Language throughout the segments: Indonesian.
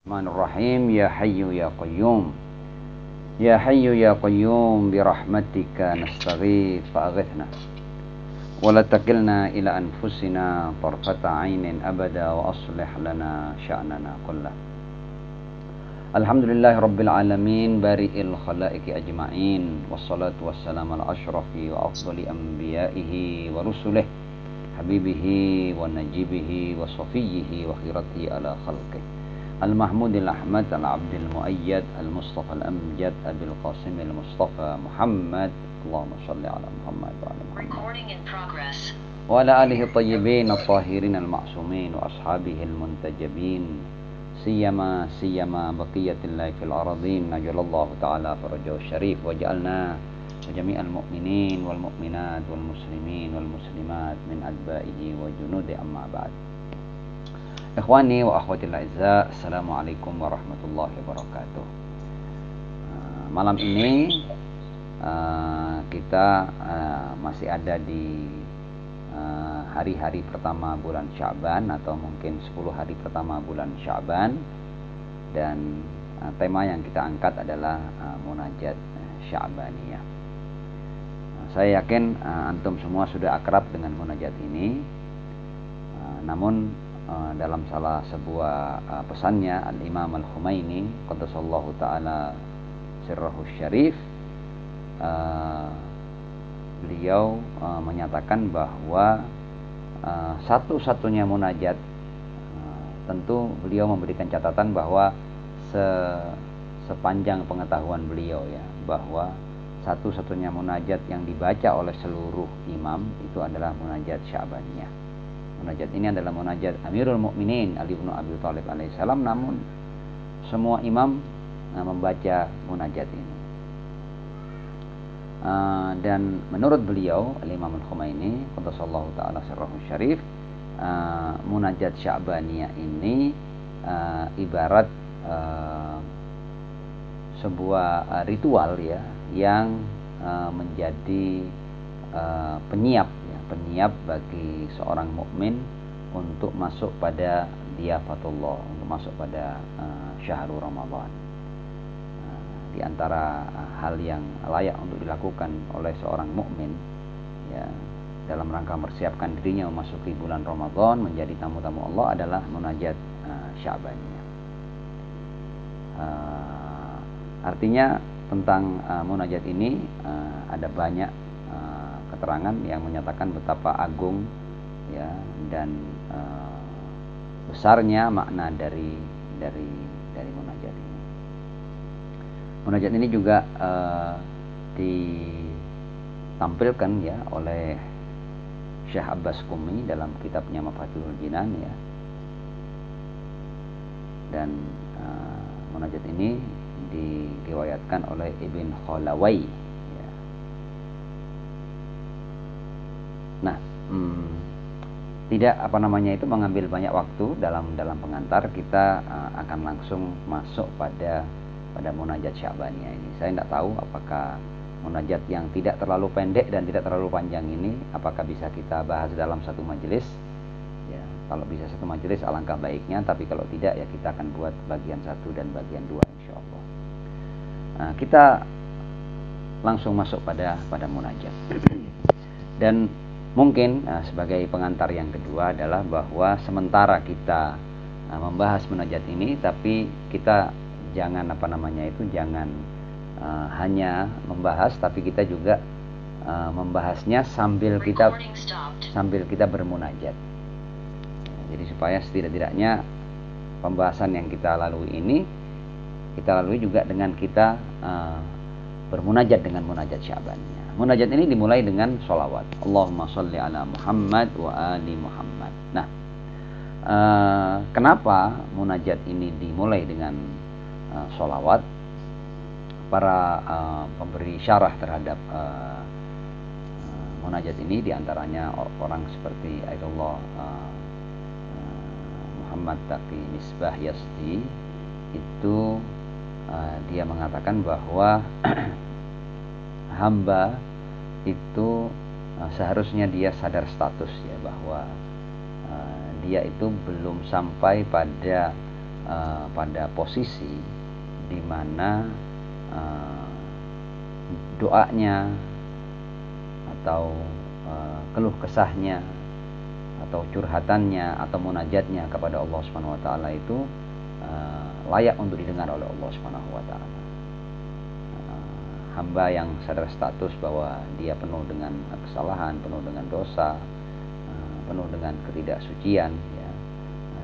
Bismillahirrahmanirrahim. Ya Hayyu ya Qayyum. Ya Hayyu ya Qayyum birahmatika nastaghith fa'aghithna wa la takilna ila anfusina tarfata 'ainin abada wa aslih lana sya'nana kullah. Alhamdulillahi rabbil alamin bari'il khalaiqi ajma'in wassalatu wassalamu ala ashrafi wa afdali anbiya'ihi wa rusulih habibihi wa najibihi wa safiyyihi wa khiratihi ala khalqihi المحمود الأحمد العبد المؤيد المصطفى الأمجد أبي القاسم المصطفى محمد اللهم صل على محمد وعلى محمد وعلى آله الطيبين الطاهرين المعصومين وأصحابه المنتجبين سيما بقية الله في الأراضين نجل الله تعالى فرجه الشريف وجعلنا وجميع المؤمنين والمؤمنات والمسلمين والمسلمات من أتباعه وجنوده أما بعد. Ikhwani wa akhwatil a'izza, assalamualaikum warahmatullahi wabarakatuh. Malam ini kita masih ada di hari-hari pertama bulan Sya'ban atau mungkin 10 hari pertama bulan Sya'ban, dan tema yang kita angkat adalah munajat Sya'baniyah. Saya yakin antum semua sudah akrab dengan munajat ini, namun dalam salah sebuah pesannya Al-Imam Al-Khumaini qaddasallahu ta'ala sirrahu syarif, beliau menyatakan bahwa satu-satunya munajat, tentu beliau memberikan catatan bahwa sepanjang pengetahuan beliau ya, bahwa satu-satunya munajat yang dibaca oleh seluruh imam itu adalah munajat Sya'baniyah. Munajat ini adalah munajat Amirul Mukminin Ali bin Abi Thalib alaihissalam, namun semua imam membaca munajat ini. Dan menurut beliau Al-Imam Al-Khumaini qaddasallahu ta'ala sirrahu syarif, munajat Sya'baniyah ini ibarat sebuah ritual ya, yang menjadi penyiap bagi seorang mukmin untuk masuk pada diafatullah, untuk masuk pada syahrul Ramadan. Di antara hal yang layak untuk dilakukan oleh seorang mukmin ya, dalam rangka mempersiapkan dirinya memasuki bulan Ramadan menjadi tamu-tamu Allah adalah munajat Sya'baniyah. Artinya tentang munajat ini ada banyak keterangan yang menyatakan betapa agung ya dan besarnya makna dari munajat ini. Munajat ini juga ditampilkan ya oleh Syekh Abbas Qumi dalam kitabnya Mafatihul Jinan ya. Dan munajat ini diriwayatkan oleh Ibn Khalawai. Nah, tidak mengambil banyak waktu dalam pengantar, kita akan langsung masuk pada munajat Sya'baniyah ini. Saya tidak tahu apakah munajat yang tidak terlalu pendek dan tidak terlalu panjang ini apakah bisa kita bahas dalam satu majelis. Ya, kalau bisa satu majelis alangkah baiknya, tapi kalau tidak ya kita akan buat bagian 1 dan bagian 2 insyaallah. Kita langsung masuk pada munajat. Dan mungkin sebagai pengantar yang kedua adalah bahwa sementara kita membahas munajat ini, tapi kita jangan jangan hanya membahas, tapi kita juga membahasnya sambil kita bermunajat. Jadi supaya setidak-tidaknya pembahasan yang kita lalui ini kita lalui juga dengan kita bermunajat dengan munajat Sya'baniyah. Munajat ini dimulai dengan sholawat. Allahumma sholli ala Muhammad wa ali Muhammad. Nah, kenapa munajat ini dimulai dengan sholawat? Para pemberi syarah terhadap munajat ini diantaranya orang seperti Ayatullah Muhammad Taqi Misbah Yazdi, itu dia mengatakan bahwa hamba itu seharusnya dia sadar status ya, bahwa dia itu belum sampai pada pada posisi di mana doanya atau keluh kesahnya atau curhatannya atau munajatnya kepada Allah Subhanahu wa taala itu layak untuk didengar oleh Allah Subhanahu wa taala. Hamba yang sadar status bahwa dia penuh dengan kesalahan, penuh dengan dosa, penuh dengan ketidaksucian, ya.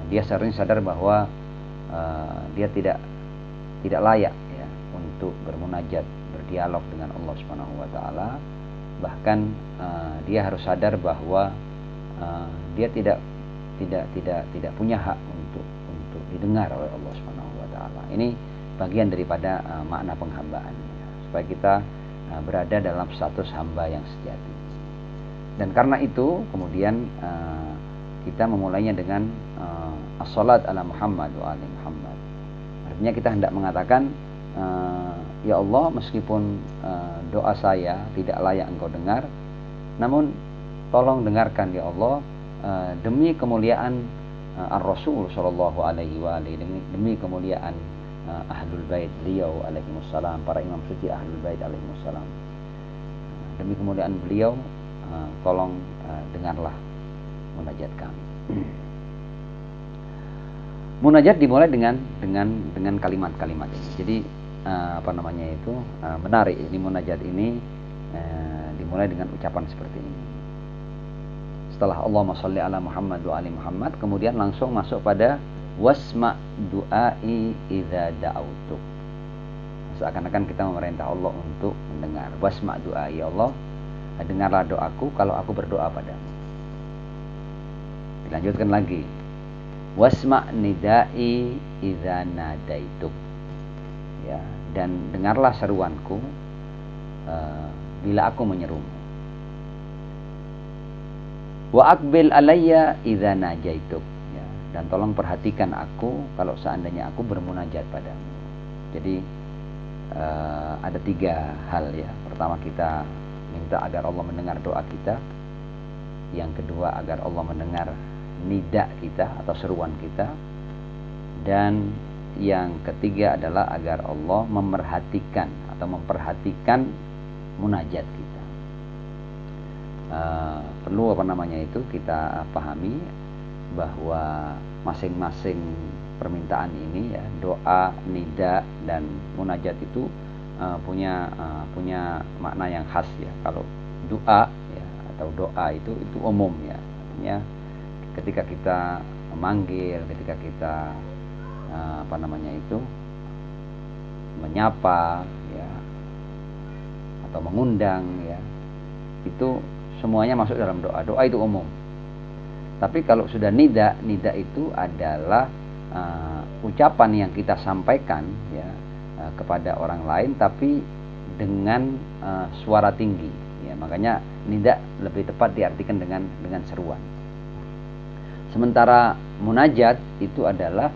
Dia sering sadar bahwa dia tidak layak, ya, untuk bermunajat, berdialog dengan Allah Subhanahu wa taala. Bahkan dia harus sadar bahwa dia tidak punya hak untuk didengar oleh Allah Subhanahu wa taala. Ini bagian daripada makna penghambaan, ya, supaya kita berada dalam status hamba yang sejati. Dan karena itu kemudian kita memulainya dengan as-salat ala Muhammad wa ali Muhammad. Artinya kita hendak mengatakan, ya Allah, meskipun doa saya tidak layak Engkau dengar, namun tolong dengarkan ya Allah, demi kemuliaan Ar-Rasul sallallahu alaihi wa alihi, demi kemuliaan Ahlul Bait beliau alaihimussalam, para imam suci Ahlul Bait alaihimussalam. Demi kemuliaan beliau, tolong dengarlah munajat kami. Munajat dimulai dengan kalimat-kalimat ini. Jadi menarik. Ini munajat ini dimulai dengan ucapan seperti ini. Setelah Allahumma sholli ala Muhammad wa ali Muhammad, kemudian langsung masuk pada wasma du'ai idza da'autuk. Seakan-akan kita memerintah Allah untuk mendengar. Wasma du'ai, ya Allah, dengarlah doaku kalau aku berdoa padamu. Dilanjutkan lagi. Wasma nidai idza nadaituk. Ya, dan dengarlah seruanku bila aku menyerumu. Wa aqbil alayya idza najaituk, ya, dan tolong perhatikan aku kalau seandainya aku bermunajat padamu. Jadi ada 3 hal, ya. Pertama, kita minta agar Allah mendengar doa kita. Yang kedua, agar Allah mendengar nida kita atau seruan kita. Dan yang ketiga adalah agar Allah memperhatikan munajat kita. Perlu kita pahami bahwa masing-masing permintaan ini, ya, doa, nida dan munajat itu punya makna yang khas, ya. Kalau doa, ya, atau doa itu umum, ya. Artinya ketika kita memanggil, ketika kita menyapa, ya, atau mengundang, ya, itu semuanya masuk dalam doa. Doa itu umum. Tapi kalau sudah nida itu adalah ucapan yang kita sampaikan, ya, kepada orang lain, tapi dengan suara tinggi, ya. Makanya nida lebih tepat diartikan dengan seruan. Sementara munajat itu adalah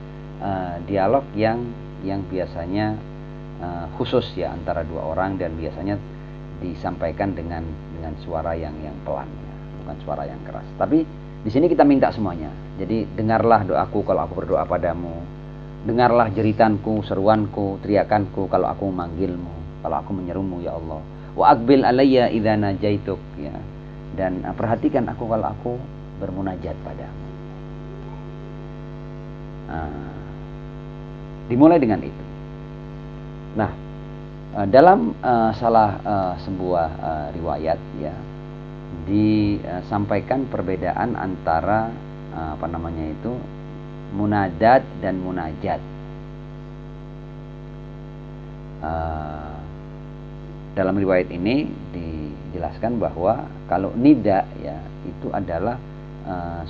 dialog yang biasanya khusus, ya, antara 2 orang, dan biasanya disampaikan dengan suara yang pelan, ya, bukan suara yang keras. Tapi di sini kita minta semuanya. Jadi dengarlah doaku kalau aku berdoa padamu. Dengarlah jeritanku, seruanku, teriakanku kalau aku memanggilmu, kalau aku menyerumu, ya Allah. Wa aqbil alayya idza najaituk, ya. Dan perhatikan aku kalau aku bermunajat padamu. Dimulai dengan itu. Nah, dalam salah sebuah riwayat, ya, disampaikan perbedaan antara munadat dan munajat. Dalam riwayat ini dijelaskan bahwa kalau nida, ya, itu adalah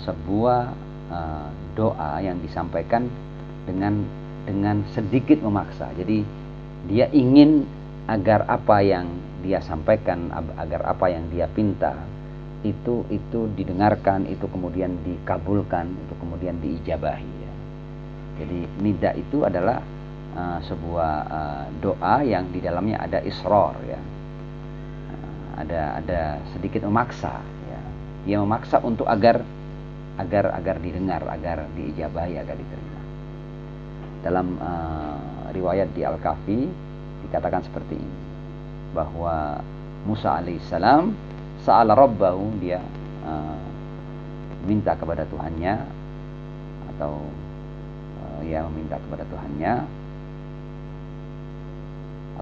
sebuah doa yang disampaikan dengan sedikit memaksa. Jadi dia ingin agar apa yang dia sampaikan, agar apa yang dia pinta itu didengarkan, itu kemudian dikabulkan, itu kemudian diijabahi, ya. Jadi nida itu adalah sebuah doa yang di dalamnya ada israr, ya. Ada sedikit memaksa, ya. Dia memaksa untuk agar didengar, agar diijabahi, agar diterima. dalam riwayat di Al-Kahfi dikatakan seperti ini, bahwa Musa alaihissalam sa'ala rabbahu, dia minta kepada Tuhannya, atau ia meminta kepada Tuhannya,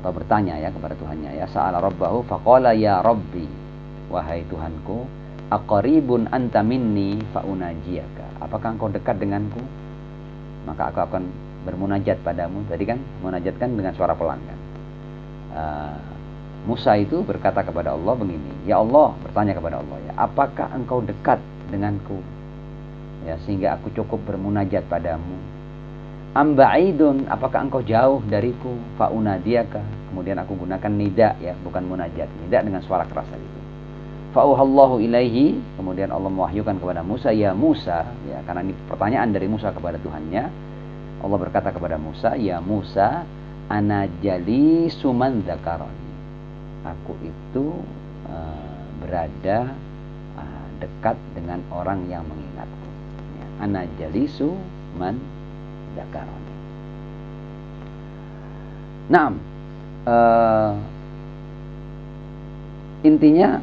atau bertanya ya kepada Tuhannya ya, sa'ala rabbahu faqala ya rabbi, wahai Tuhanku, aqaribun anta minni faunajiyaka, apakah engkau dekat denganku maka aku akan bermunajat padamu. Tadi kan munajat kan dengan suara pelan kan. Musa itu berkata kepada Allah begini, ya Allah, bertanya kepada Allah ya, apakah engkau dekat denganku ya sehingga aku cukup bermunajat padamu. Amba'idun, apakah engkau jauh dariku, faunadiyaka, kemudian aku gunakan nida ya, bukan munajat, nida dengan suara keras itu. Fa'uhallahu ilaihi, kemudian Allah mewahyukan kepada Musa, ya Musa ya, karena ini pertanyaan dari Musa kepada Tuhannya. Allah berkata kepada Musa, ya Musa, ana jalisu man dzakarani, aku itu berada dekat dengan orang yang mengingatku ya, ana jalisu man dzakarani. Nah, intinya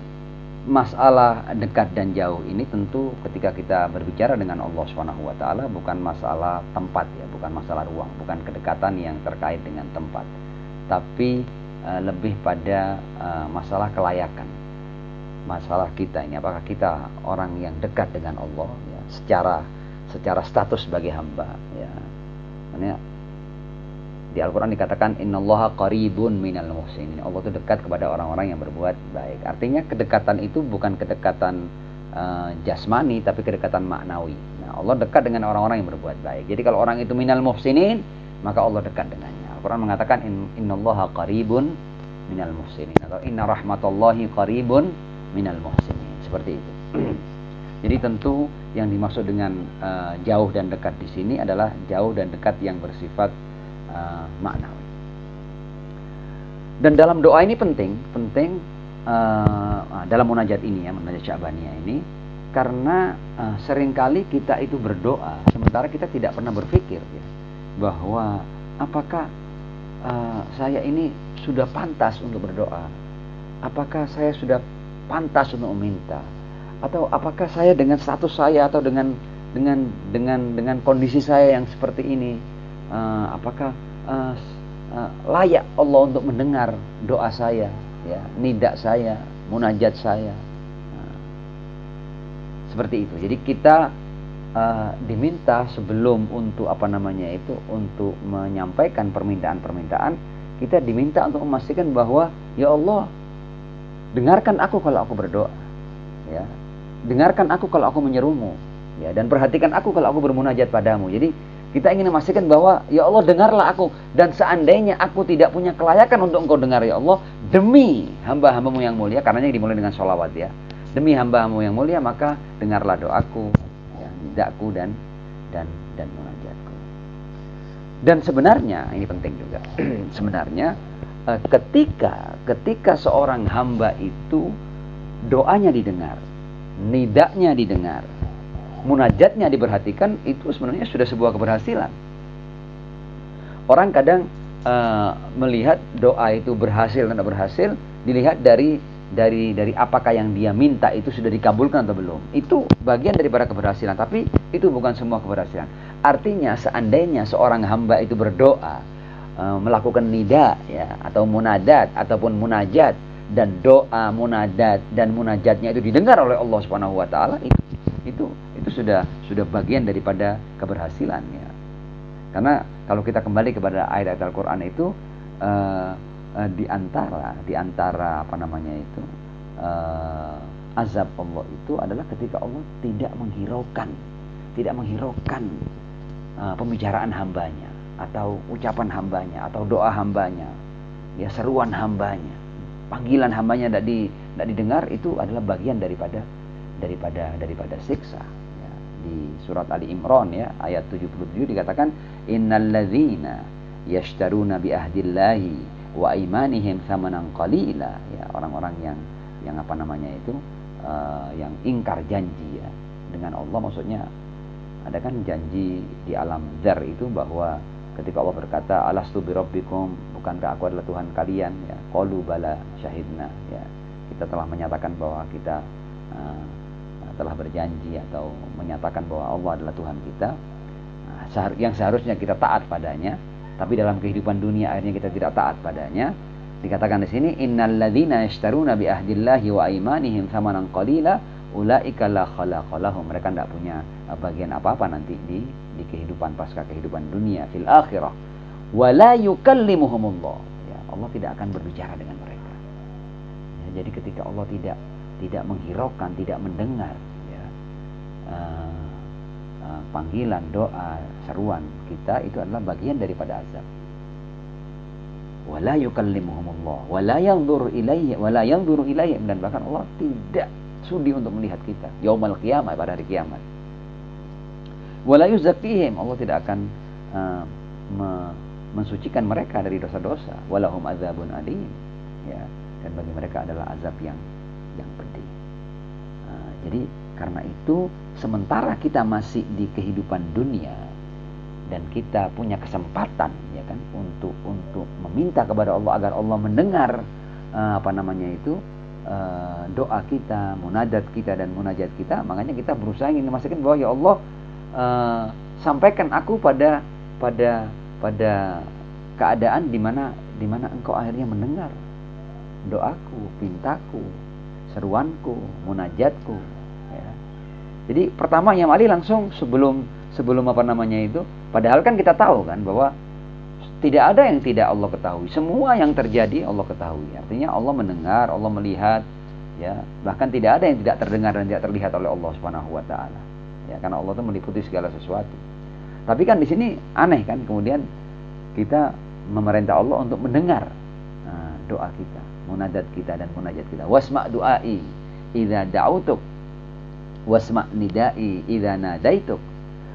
masalah dekat dan jauh ini tentu ketika kita berbicara dengan Allah Subhanahu wa taala bukan masalah tempat ya, bukan masalah ruang, bukan kedekatan yang terkait dengan tempat, tapi lebih pada masalah kelayakan. Masalah kita ini, apakah kita orang yang dekat dengan Allah ya, secara status sebagai hamba ya. Makanya di Al-Quran dikatakan innallaha qaribun minal muhsinin, Allah itu dekat kepada orang-orang yang berbuat baik. Artinya kedekatan itu bukan kedekatan jasmani, tapi kedekatan maknawi. Nah, Allah dekat dengan orang-orang yang berbuat baik. Jadi kalau orang itu minal muhsinin, maka Allah dekat dengannya. Al-Quran mengatakan innallaha qaribun minal muhsinin, atau inna rahmatallahi qaribun minal muhsinin, seperti itu. Jadi tentu yang dimaksud dengan jauh dan dekat di sini adalah jauh dan dekat yang bersifat maknawi. Dan dalam doa ini penting dalam munajat ini ya, munajat Sya'baniyah ini, karena seringkali kita itu berdoa sementara kita tidak pernah berpikir ya, bahwa apakah saya ini sudah pantas untuk berdoa, apakah saya sudah pantas untuk meminta, atau apakah saya dengan status saya atau dengan kondisi saya yang seperti ini, apakah layak Allah untuk mendengar doa saya ya, nida saya, munajat saya. Seperti itu. Jadi kita diminta sebelum untuk untuk menyampaikan permintaan-permintaan, kita diminta untuk memastikan bahwa ya Allah, dengarkan aku kalau aku berdoa ya, dengarkan aku kalau aku menyerumu ya, dan perhatikan aku kalau aku bermunajat padamu. Jadi kita ingin memastikan bahwa ya Allah, dengarlah aku, dan seandainya aku tidak punya kelayakan untuk engkau dengar ya Allah, demi hamba-hambamu yang mulia, karenanya dimulai dengan sholawat ya, demi hamba-hambamu yang mulia maka dengarlah doaku ya, nidaku dan munajatku. Dan sebenarnya ini penting juga sebenarnya ketika seorang hamba itu doanya didengar, nidanya didengar, munajatnya diperhatikan, itu sebenarnya sudah sebuah keberhasilan. Orang kadang melihat doa itu berhasil atau tidak berhasil dilihat dari apakah yang dia minta itu sudah dikabulkan atau belum. Itu bagian daripada keberhasilan, tapi itu bukan semua keberhasilan. Artinya seandainya seorang hamba itu berdoa, melakukan nida ya, atau munadat ataupun munajat, dan doa, munadat dan munajatnya itu didengar oleh Allah Subhanahu wa taala, itu sudah bagian daripada keberhasilannya. Karena kalau kita kembali kepada ayat-ayat Al-Qur'an itu di antara azab Allah itu adalah ketika Allah tidak menghiraukan pembicaraan hambanya, atau ucapan hambanya, atau doa hambanya ya, seruan hambanya, panggilan hambanya tidak didengar. Itu adalah bagian daripada siksa ya. Di surat Ali Imran ya, ayat 77 dikatakan innalladzina yashtaruna bi ahdillahi wa imanihim thamanan qalila ya, orang-orang yang yang ingkar janji ya dengan Allah. Maksudnya ada kan janji di alam dzar itu bahwa ketika Allah berkata, alastu birabbikum, bukankah aku adalah Tuhan kalian? Ya, qalu bala syahidna. Ya, kita telah menyatakan bahwa kita telah berjanji atau menyatakan bahwa Allah adalah Tuhan kita, yang seharusnya kita taat padanya, tapi dalam kehidupan dunia akhirnya kita tidak taat padanya. Dikatakan di sini, innal ladzina yashtaruna bi ahdillahi wa aimanihim tsamanan qalila ulaika la khalaqa lahum. Mereka tidak punya bagian apa-apa nanti di kehidupan pasca kehidupan dunia, fil akhirah. Wa la yukallimuhumullah. Ya, Allah tidak akan berbicara dengan mereka. Ya, jadi ketika Allah tidak menghiraukan, tidak mendengar, ya, panggilan, doa, seruan kita, itu adalah bagian daripada azab. Wala yukallimuhumullah wala yanzuru ilaihim, dan bahkan Allah tidak sudi untuk melihat kita yaumal qiyamah, pada hari kiamat. Wala yuzakkihim, Allah tidak akan mensucikan mereka dari dosa-dosa. Walahum adzabun alim, ya, dan bagi mereka adalah azab yang pedih. Jadi karena itu, sementara kita masih di kehidupan dunia dan kita punya kesempatan, ya kan, untuk meminta kepada Allah agar Allah mendengar doa kita, munajat kita dan munajat kita, makanya kita berusaha ingin memastikan bahwa ya Allah, sampaikan aku pada keadaan di mana Engkau akhirnya mendengar doaku, pintaku, seruanku, munajatku. Ya. Jadi pertama Imam Ali langsung sebelum padahal kan kita tahu kan bahwa tidak ada yang tidak Allah ketahui. Semua yang terjadi Allah ketahui. Artinya Allah mendengar, Allah melihat, ya. Bahkan tidak ada yang tidak terdengar dan tidak terlihat oleh Allah Subhanahu wa taala. Ya, karena Allah itu meliputi segala sesuatu. Tapi kan di sini aneh kan, kemudian kita memerintah Allah untuk mendengar doa kita, munajat kita dan munajat kita. Wasma' du'ai idza da'utuk wasma' nidai idza nadaituk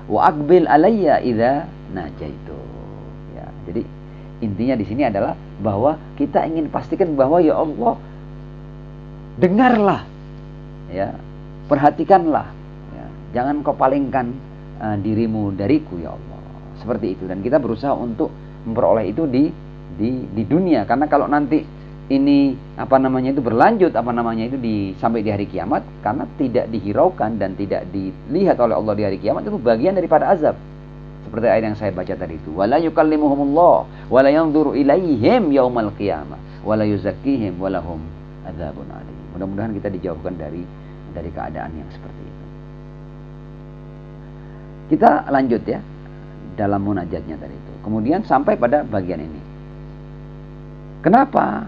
wa aqbil alayya idza najaituk. Ya, jadi intinya di sini adalah bahwa kita ingin pastikan bahwa ya Allah, dengarlah, ya, perhatikanlah, ya, jangan kau palingkan dirimu dariku ya Allah. Seperti itu, dan kita berusaha untuk memperoleh itu di dunia, karena kalau nanti ini itu berlanjut sampai di hari kiamat, karena tidak dihiraukan dan tidak dilihat oleh Allah di hari kiamat, itu bagian daripada azab. Seperti ayat yang saya baca tadi itu, wala yukallimuhumullah wala yanzuru ilaihim yaumal qiyamah wala yuzakkihim walahum adzabun alim. Mudah-mudahan kita dijauhkan dari keadaan yang seperti itu. Kita lanjut ya dalam munajatnya tadi itu. Kemudian sampai pada bagian ini. Kenapa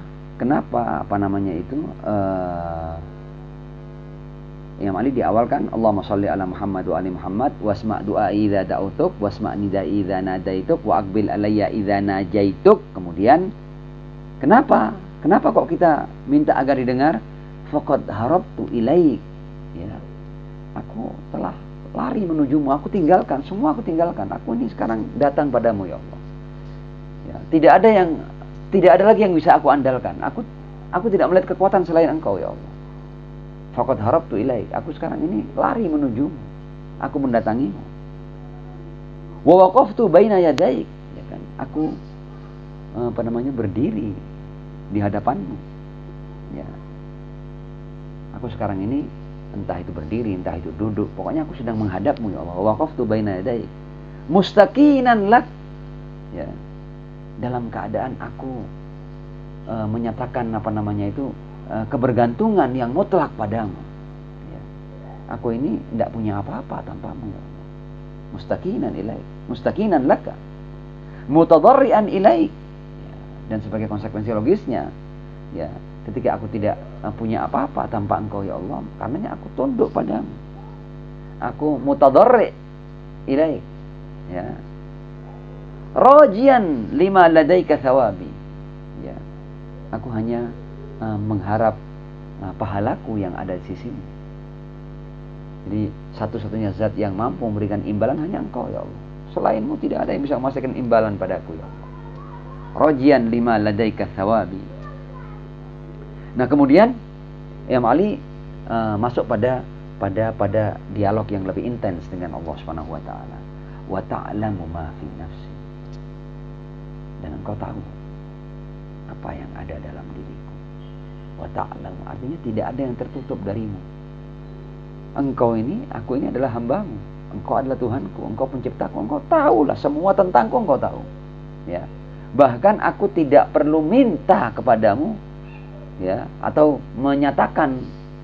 Imam Ali diawalkan Allahumma sholli ala Muhammad wa ali Muhammad wasma' du'ai idza da'utuk wasma' nidai idza nadaituk wa aqbil alayya idza najaituk. Kemudian kenapa kok kita minta agar didengar? Faqad harabtu ilaik, ya, aku telah lari menujumu, aku tinggalkan semua, aku ini sekarang datang padamu ya Allah. Ya, tidak ada lagi yang bisa aku andalkan. Aku tidak melihat kekuatan selain Engkau ya Allah. Faqad harabtu ilaik, aku sekarang ini lari menujumu, aku mendatangimu. Wa waqaftu baina yadaik, ya kan, aku berdiri di hadapanmu. Ya. Aku sekarang ini entah itu berdiri, entah itu duduk, pokoknya aku sedang menghadapmu ya Allah. Wa waqaftu baina yadaik mustaqinan lak, ya, dalam keadaan aku menyatakan kebergantungan yang mutlak padamu. Ya. Aku ini tidak punya apa-apa tanpamu ya Allah. Mustaqinan laka, mutadarrian ilaik. Ya. Dan sebagai konsekuensi logisnya, ya, ketika aku tidak punya apa-apa tanpa Engkau ya Allah, karenanya aku tunduk padamu. Aku mutadarri ilaik, ya. Rajian lima ladaika thawabi. Ya. Aku hanya mengharap pahalaku yang ada di sisimu. Jadi satu-satunya zat yang mampu memberikan imbalan hanya Engkau ya Allah. Selainmu tidak ada yang bisa memastikan imbalan padaku ya Allah. Rajian lima ladaika thawabi. Nah, kemudian Imam Ali masuk pada dialog yang lebih intens dengan Allah Subhanahu wa taala. Wa ta'lamu ma fi nafsi. dan engkau tahu apa yang ada dalam diriku. Wa ta'lamu, artinya tidak ada yang tertutup darimu. Engkau ini, aku ini adalah hambamu. Engkau adalah Tuhanku, engkau penciptaku, engkau tahulah semua tentangku, engkau tahu. Ya. Bahkan aku tidak perlu minta kepadamu, ya, atau menyatakan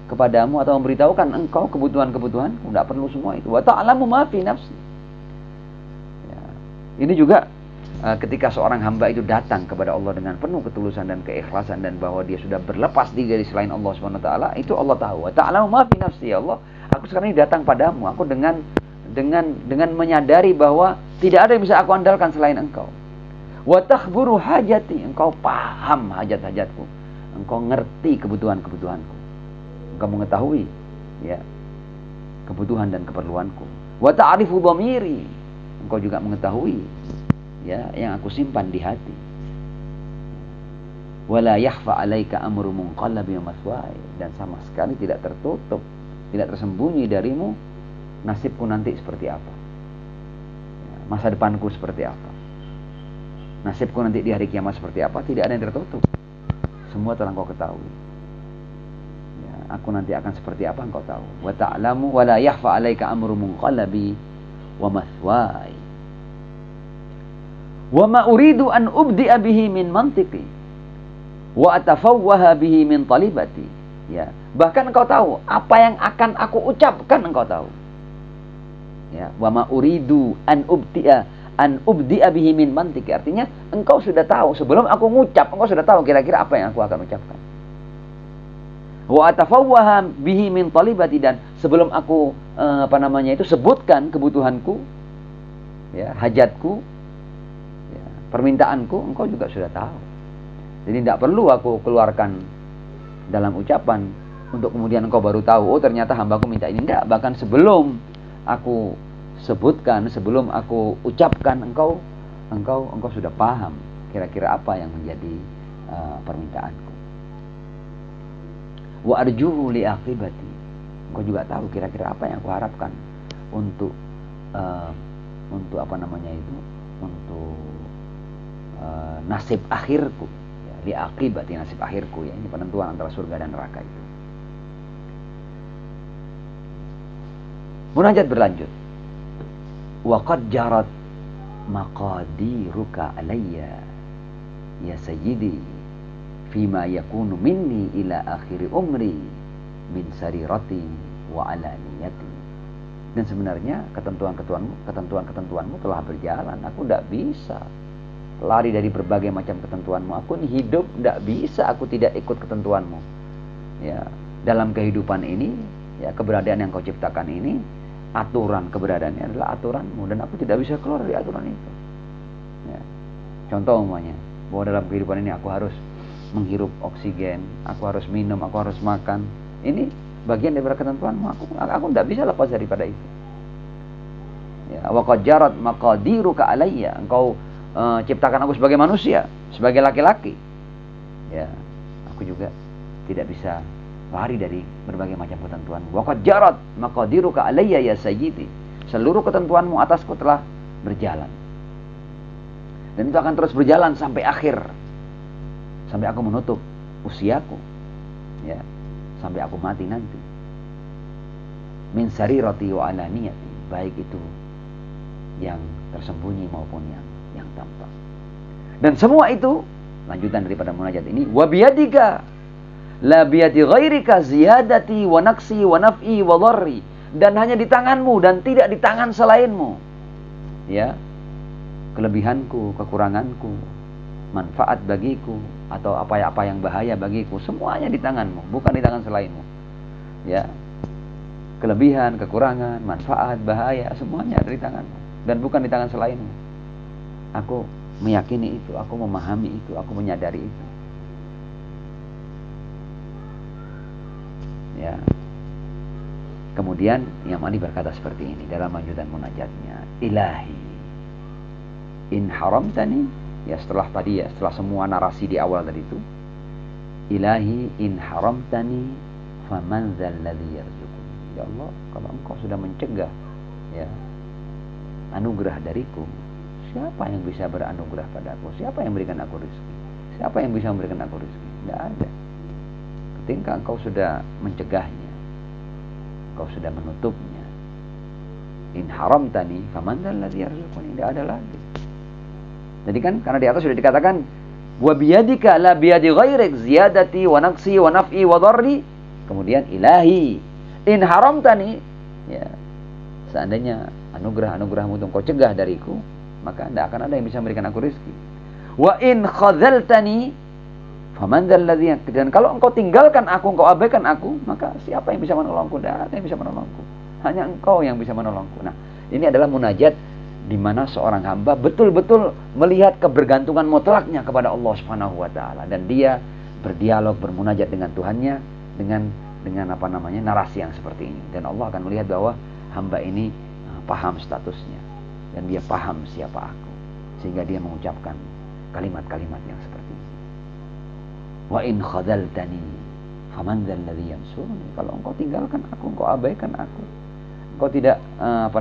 kepadamu atau memberitahukan engkau kebutuhan-kebutuhanku, tidak perlu semua itu. Wa ta'lamu ma fi nafsi. Ya. Ini juga ketika seorang hamba itu datang kepada Allah dengan penuh ketulusan dan keikhlasan dan bahwa dia sudah berlepas diri dari selain Allah Subhanahu wa taala, itu Allah tahu. Wa ta'lamu ma fi nafsi, ya Allah, aku sekarang ini datang padamu, aku dengan menyadari bahwa tidak ada yang bisa aku andalkan selain engkau. Wa takhburu hajati, engkau paham hajat-hajatku, engkau ngerti kebutuhan-kebutuhanku, engkau mengetahui, ya, kebutuhan dan keperluanku. Wa ta'rifu dhamiri, engkau juga mengetahui, ya, yang aku simpan di hati. Wala yakhfa 'alaika amru munqalabi wa maswai, dan sama sekali tidak tertutup, tidak tersembunyi darimu nasibku nanti seperti apa, masa depanku seperti apa, nasibku nanti di hari kiamat seperti apa, tidak ada yang tertutup. Semua telah engkau ketahui. Ya, aku nanti akan seperti apa engkau tahu. Wa ta'lamu wa la yakhfa 'alaika amru munqalabi wa maswai. Wa ma uridu an ubdi'a bihi min mantiqi wa atafawwaha bihi min talibati. Ya, bahkan engkau tahu apa yang akan aku ucapkan, engkau tahu. Ya, wa ma uridu an ubdi'a bihi min mantiqi, artinya engkau sudah tahu sebelum aku ngucap, engkau sudah tahu kira-kira apa yang aku akan ucapkan. Wa atafawwaha bihi min talibati, dan sebelum aku sebutkan kebutuhanku, ya, hajatku, ya, permintaanku, engkau juga sudah tahu. Jadi tidak perlu aku keluarkan dalam ucapan untuk kemudian engkau baru tahu, oh ternyata hambaku minta ini. Tidak, bahkan sebelum aku sebutkan, sebelum aku ucapkan, engkau sudah paham kira-kira apa yang menjadi permintaanku. Wa arjuhu li aqibati, engkau juga tahu kira-kira apa yang aku harapkan untuk nasib akhirku, ya, li aqibati, nasib akhirku, ya, ini penentuan antara surga dan neraka itu. Munajat berlanjut. Wa qad jarat maqadiruka alayya ya sayyidi fima yakunu minni ila akhiri umri min sarirati wa alaniyati. Dan sebenarnya ketentuanmu telah berjalan. Aku tidak bisa lari dari berbagai macam ketentuanmu. Aku ini hidup, tidak bisa aku tidak ikut ketentuanmu. Ya, dalam kehidupan ini, ya, keberadaan yang kau ciptakan ini, aturan keberadaannya adalah aturanmu, dan aku tidak bisa keluar dari aturan itu. Ya. Contoh umpamanya, bahwa dalam kehidupan ini aku harus menghirup oksigen, aku harus minum, aku harus makan. Ini bagian daripada ketentuanmu. Aku tidak bisa lepas daripada itu. Ya, wa qad jarat maqadiruka alayya, engkau ciptakan aku sebagai manusia, sebagai laki-laki. Ya, aku juga tidak bisa lari dari berbagai macam ketentuan. Wa qad jarat maqadiruka alayya ya sayyidi, seluruh ketentuanmu atasku telah berjalan. Dan itu akan terus berjalan sampai akhir, sampai aku menutup usiaku, ya, sampai aku mati nanti. Min sarirati wa alaniyati, baik itu yang tersembunyi maupun yang tampak. Dan semua itu lanjutan daripada munajat ini, wa biyadika la biyadi ghairika ziyadati wa naqsi wa naf'i wa dharri, dan hanya di tanganmu dan tidak di tangan selainmu, ya, kelebihanku, kekuranganku, manfaat bagiku, atau apa yang bahaya bagiku, semuanya di tanganmu, bukan di tangan selainmu. Ya, kelebihan, kekurangan, manfaat, bahaya, semuanya ada di tanganmu dan bukan di tangan selainmu. Aku meyakini itu, aku memahami itu, aku menyadari itu. Ya. Kemudian Imam Ali berkata seperti ini dalam lanjutan munajatnya, Ilahi in haramtani, ya, setelah semua narasi di awal tadi itu, Ilahi in haramtani faman dzal ladzi yarzuquni. Ya Allah, kalau engkau sudah mencegah, ya, anugerah dariku, siapa yang bisa beranugerah padaku? Siapa yang memberikan aku rezeki? Siapa yang bisa memberikan aku rezeki? Tidak ada. Ketika engkau sudah mencegahnya, engkau sudah menutupnya, in haramtani faman dzalladzi yarzuquni, tidak ada lagi. Jadi kan karena di atas sudah dikatakan wa biyadika la biyadi ghairik ziyadati wa naqsi wa naf'i wa dharri, kemudian ilahi in haramtani, ya, seandainya anugerah-anugerahmu itu engkau cegah dariku, maka tidak akan ada yang bisa memberikan aku rezeki. Wa in khadzaltani faman dzalladzi, dan kalau engkau tinggalkan aku, engkau abaikan aku, maka siapa yang bisa menolongku? Tidak ada yang bisa menolongku. Hanya engkau yang bisa menolongku. Nah, ini adalah munajat di mana seorang hamba betul-betul melihat kebergantungan mutlaknya kepada Allah Subhanahu wa taala, dan dia berdialog, bermunajat dengan Tuhannya dengan apa namanya, narasi yang seperti ini. Dan Allah akan melihat bahwa hamba ini paham statusnya dan dia paham siapa aku, sehingga dia mengucapkan kalimat-kalimat yang seperti ini. Wa in khadzaltani faman dzalladzi yansuruni, kalau engkau tinggalkan aku, engkau abaikan aku, engkau tidak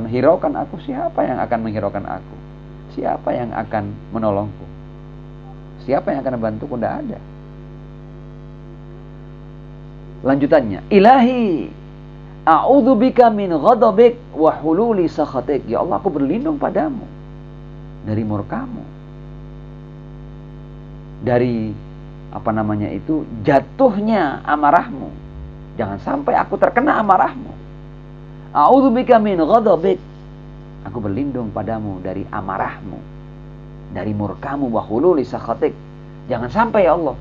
hiraukan aku, siapa yang akan menghiraukan aku? Siapa yang akan menolongku? Siapa yang akan membantuku? Tidak ada. Lanjutannya, ilahi a'udzubika min ghadabik wa hululi sakhatik, ya Allah, aku berlindung padamu dari murkamu, dari apa namanya itu, jatuhnya amarahmu. Jangan sampai aku terkena amarahmu. A'udzubika min ghadabik, aku berlindung padamu dari amarahmu, dari murkamu, wa hululi sakhatik. Jangan sampai ya Allah,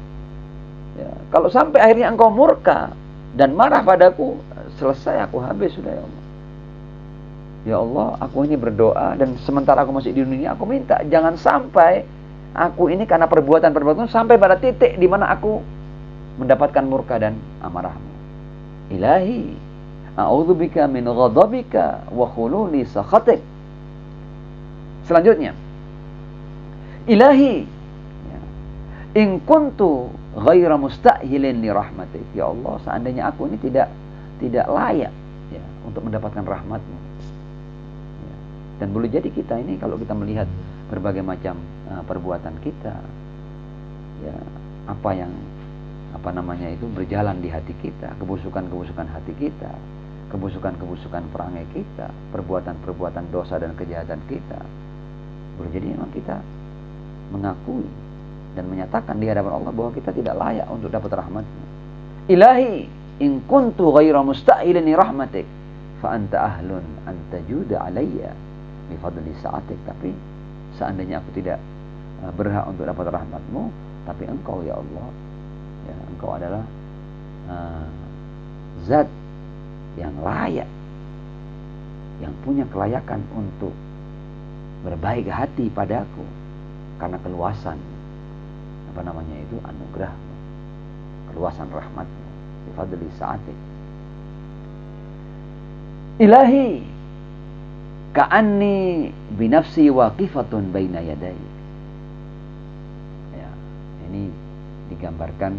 ya, kalau sampai akhirnya engkau murka dan marah padaku, selesai, aku habis sudah ya Allah. Ya Allah, aku ini berdoa, dan sementara aku masih di dunia, aku minta jangan sampai aku ini karena perbuatan-perbuatan sampai pada titik di mana aku mendapatkan murka dan amarahmu. Ilahi a'udzubika min ghadabika wa khululi sakhatik. Selanjutnya, ilahi in kuntu ghaira musta'hilin li rahmatik, ya Allah, seandainya aku ini tidak layak, ya, untuk mendapatkan rahmatmu, ya. Dan boleh jadi kita ini kalau kita melihat berbagai macam perbuatan kita, ya, apa yang apa namanya itu berjalan di hati kita, kebusukan-kebusukan hati kita, kebusukan-kebusukan perangai kita, perbuatan-perbuatan dosa dan kejahatan kita, boleh jadi memang kita mengakui dan menyatakan di hadapan Allah bahwa kita tidak layak untuk dapat rahmat-Mu. Ilahi in kuntu ghaira musta'ilin li rahmatik fa anta ahlun an tajuda alayya bi fadli sa'atik, tapi seandainya aku tidak berhak untuk dapat rahmat-Mu, tapi Engkau ya Allah, ya, Engkau adalah zat yang layak, yang punya kelayakan untuk berbaik hati padaku karena keluasan apa namanya itu anugerah-Mu, keluasan rahmat-Mu, bi fadli sa'atik. Ilahi ka'anni binafsi waqifatun baina yadai. Ya, ini digambarkan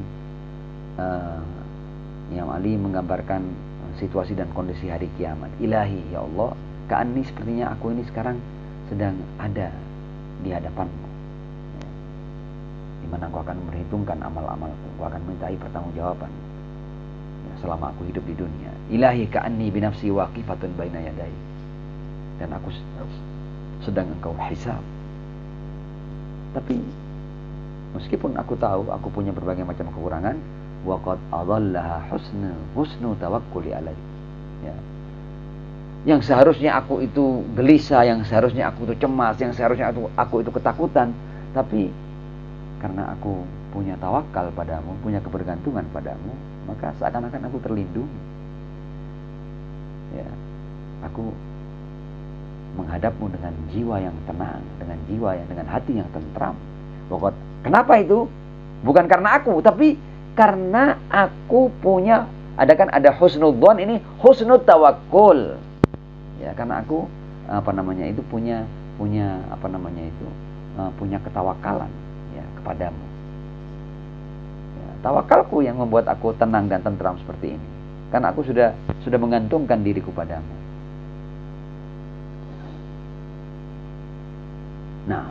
Imam Ali menggambarkan situasi dan kondisi hari kiamat. Ilahi ya Allah, ka'anni, sepertinya aku ini sekarang sedang ada di hadapan-Mu, ya, di mana Engkau akan memperhitungkan amal-amalku, Engkau akan mintai pertanggungjawaban, ya, selama aku hidup di dunia. Ilahi ka'anni binafsi waqifatun baina yadai, dan aku sedang Engkau hisab. Tapi meskipun aku tahu aku punya berbagai macam kekurangan, wa qad adallaha husnu tawakkuli alaihi, ya, yang seharusnya aku itu gelisah, yang seharusnya aku itu cemas, yang seharusnya aku itu ketakutan, tapi karena aku punya tawakal padamu, punya kebergantungan padamu, maka seakan-akan aku terlindungi, ya, aku menghadapmu dengan jiwa yang tenang, dengan hati yang tentram. Pokok, kenapa itu? Bukan karena aku, tapi karena aku punya, ada husnudzon, ini husnul tawakkul. Ya, karena aku apa namanya itu punya apa namanya itu punya ketawakalan, ya, kepadamu. Ya, tawakalku yang membuat aku tenang dan tentram seperti ini. Karena aku sudah menggantungkan diriku padamu. Nah,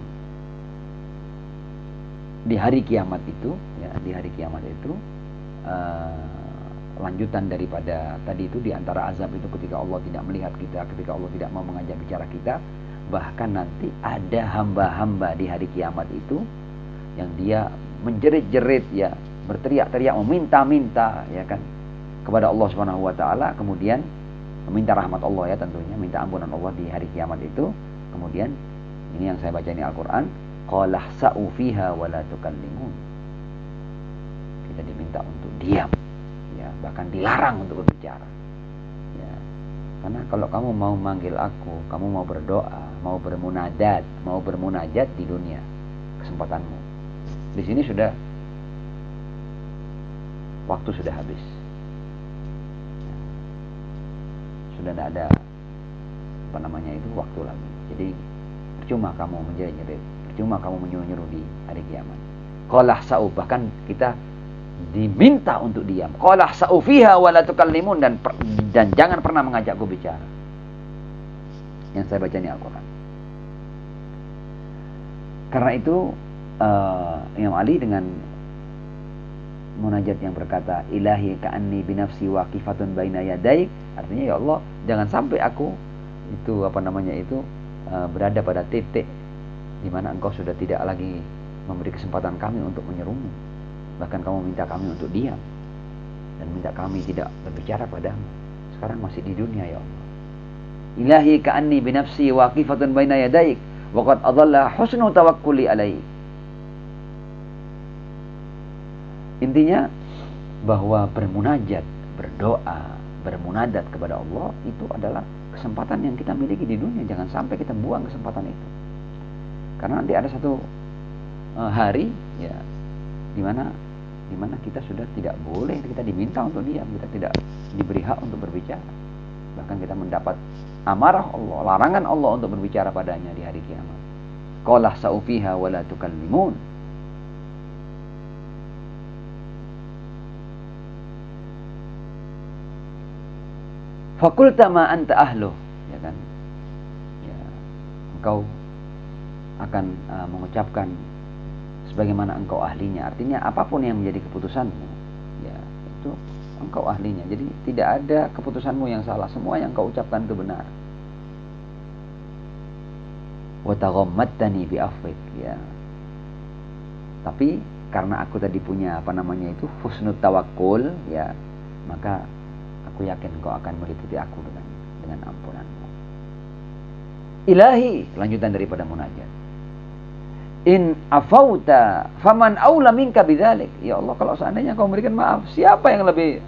di hari kiamat itu, ya, di hari kiamat itu lanjutan daripada tadi itu, di antara azab itu ketika Allah tidak melihat kita, ketika Allah tidak mau mengajak bicara kita, bahkan nanti ada hamba-hamba di hari kiamat itu yang dia menjerit-jerit, ya, berteriak-teriak, meminta-minta, ya kan, kepada Allah Subhanahu wa taala, kemudian meminta rahmat Allah, ya, tentunya minta ampunan Allah di hari kiamat itu. Kemudian ini yang saya baca ini Al-Qur'an, qala sa'u fiha wa la tukallimun. Kita diminta untuk diam, ya, bahkan dilarang untuk berbicara, ya. Karena kalau kamu mau manggil aku, kamu mau berdoa, mau bermunajat di dunia, kesempatanmu. Di sini sudah waktu sudah habis. Sudah tidak ada waktu lagi. Jadi percuma kamu menjerit-jerit, percuma kamu menyuruh-nyuruh di hari kiamat. Qala sa'u, bahkan kita diminta untuk diam. Qala sa'u fiha wa la tukallimun, dan jangan pernah mengajakku bicara. Yang saya baca ini Al-Qur'an. Karena itu Imam Ali dengan munajat yang berkata, ilahi ka'anni binafsi waqifatun baina yadaik, artinya, ya Allah, jangan sampai aku itu berada pada titik di mana engkau sudah tidak lagi memberi kesempatan kami untuk menyerumu, bahkan kamu minta kami untuk diam dan minta kami tidak berbicara padamu. Sekarang masih di dunia, ya Allah. Ilahi ka'anni binafsi waqifatun baina yadaik wa qad adalla husnu tawakkuli alaik. Intinya bahwa bermunajat, berdoa, bermunadat kepada Allah itu adalah kesempatan yang kita miliki di dunia. Jangan sampai kita buang kesempatan itu. Karena nanti ada satu hari, ya, di mana kita sudah tidak boleh, kita diminta untuk diam, kita tidak diberi hak untuk berbicara. Bahkan kita mendapat amarah Allah, larangan Allah untuk berbicara padanya di hari kiamat. Qala sa'u fiha wa la tukallimun. Fakulta ma anta ahluh, ya kan, ya, engkau akan mengucapkan sebagaimana engkau ahlinya. Artinya apapun yang menjadi keputusanmu, ya, itu engkau ahlinya. Jadi tidak ada keputusanmu yang salah, semua yang engkau ucapkan itu benar. Wa taghammattani bi afwik, ya. Tapi karena aku tadi punya husnul tawakkul, ya, maka aku yakin kau akan meliputi aku dengan ampunanmu. Ilahi, lanjutan daripada munajat. In afauta faman aula minka bidzalik. Ya Allah, kalau seandainya kau memberikan maaf, siapa yang lebih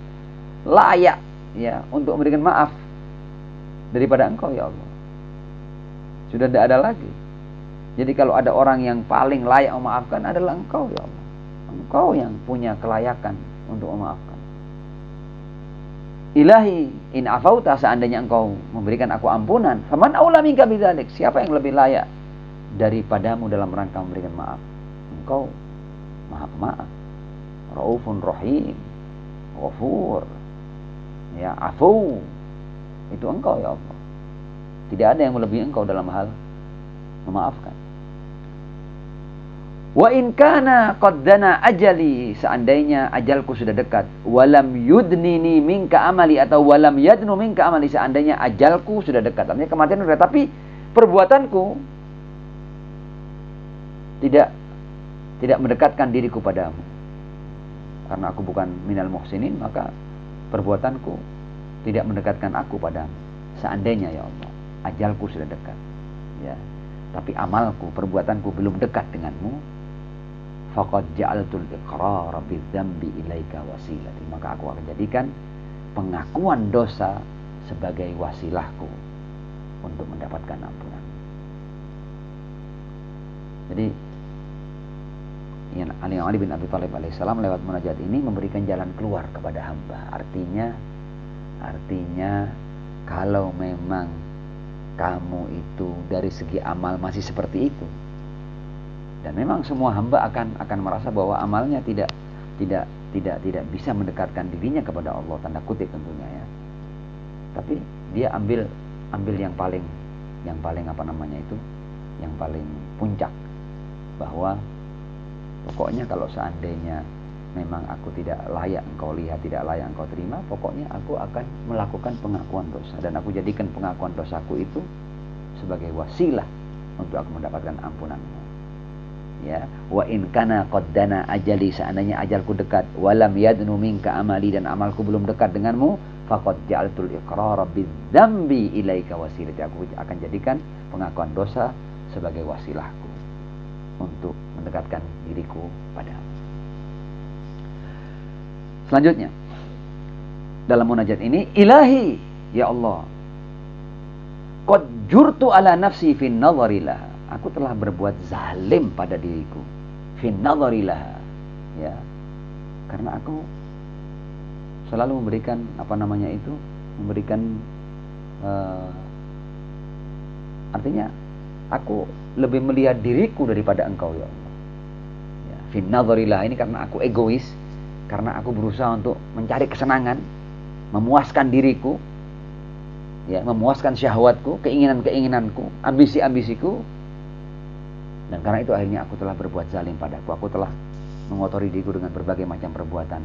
layak, ya, untuk memberikan maaf daripada engkau, ya Allah? Sudah tidak ada lagi. Jadi kalau ada orang yang paling layak memaafkan adalah engkau, ya Allah. Engkau yang punya kelayakan untuk memaafkan. Ilahi in afauta, seandainya engkau memberikan aku ampunan, faman aula minka bidzalik, siapa yang lebih layak daripadamu dalam rangka memberikan maaf? Engkau Maha Pemaaf, Raufun Rahim, Ghafur, ya, Afu. Itu engkau, ya Allah. Tidak ada yang melebihi engkau dalam hal memaafkan. Wa in kana qad dana ajali, seandainya ajalku sudah dekat, walam yudnini minka amali, atau walam yadnu minka amali, seandainya ajalku sudah dekat, artinya kematian sudah, tapi perbuatanku tidak mendekatkan diriku padamu. Karena aku bukan minal muhsinin, maka perbuatanku tidak mendekatkan aku padamu. Seandainya, ya Allah, ajalku sudah dekat, ya, tapi amalku, perbuatanku belum dekat denganmu, faqad ja'altul iqrara bidzambi ilaika wasilati, maka aku akan jadikan pengakuan dosa sebagai wasilahku untuk mendapatkan ampunan. Jadi Ali bin Abi Thalib alaihissalam lewat munajat ini memberikan jalan keluar kepada hamba. Artinya kalau memang kamu itu dari segi amal masih seperti itu, dan memang semua hamba akan merasa bahwa amalnya tidak bisa mendekatkan dirinya kepada Allah, tanda kutip tentunya, ya. Tapi dia ambil yang paling yang paling puncak, bahwa pokoknya kalau seandainya memang aku tidak layak engkau lihat, tidak layak engkau terima, pokoknya aku akan melakukan pengakuan dosa, dan aku jadikan pengakuan dosaku itu sebagai wasilah untuk aku mendapatkan ampunanmu. Ya, wa in kana qaddana ajali, seandainya ajalku dekat, walam yadnu minka amali, dan amalku belum dekat denganmu, faqad ja'altul iqrara bidzambi ilaika wasilati, aku akan jadikan pengakuan dosa sebagai wasilahku untuk mendekatkan diriku padamu. Selanjutnya dalam munajat ini, ilahi, ya Allah, qad jurtu ala nafsi fin nadhari laha, aku telah berbuat zalim pada diriku, fin nadhari laha, ya, karena aku selalu memberikan artinya aku lebih melihat diriku daripada engkau, ya Allah. Ya, fin nadhari laha ini karena aku egois, karena aku berusaha untuk mencari kesenangan, memuaskan diriku, ya, memuaskan syahwatku, keinginan-keinginanku, ambisi-ambisiku, dan karena itu akhirnya aku telah berbuat zalim padaku. Aku telah mengotori diriku dengan berbagai macam perbuatan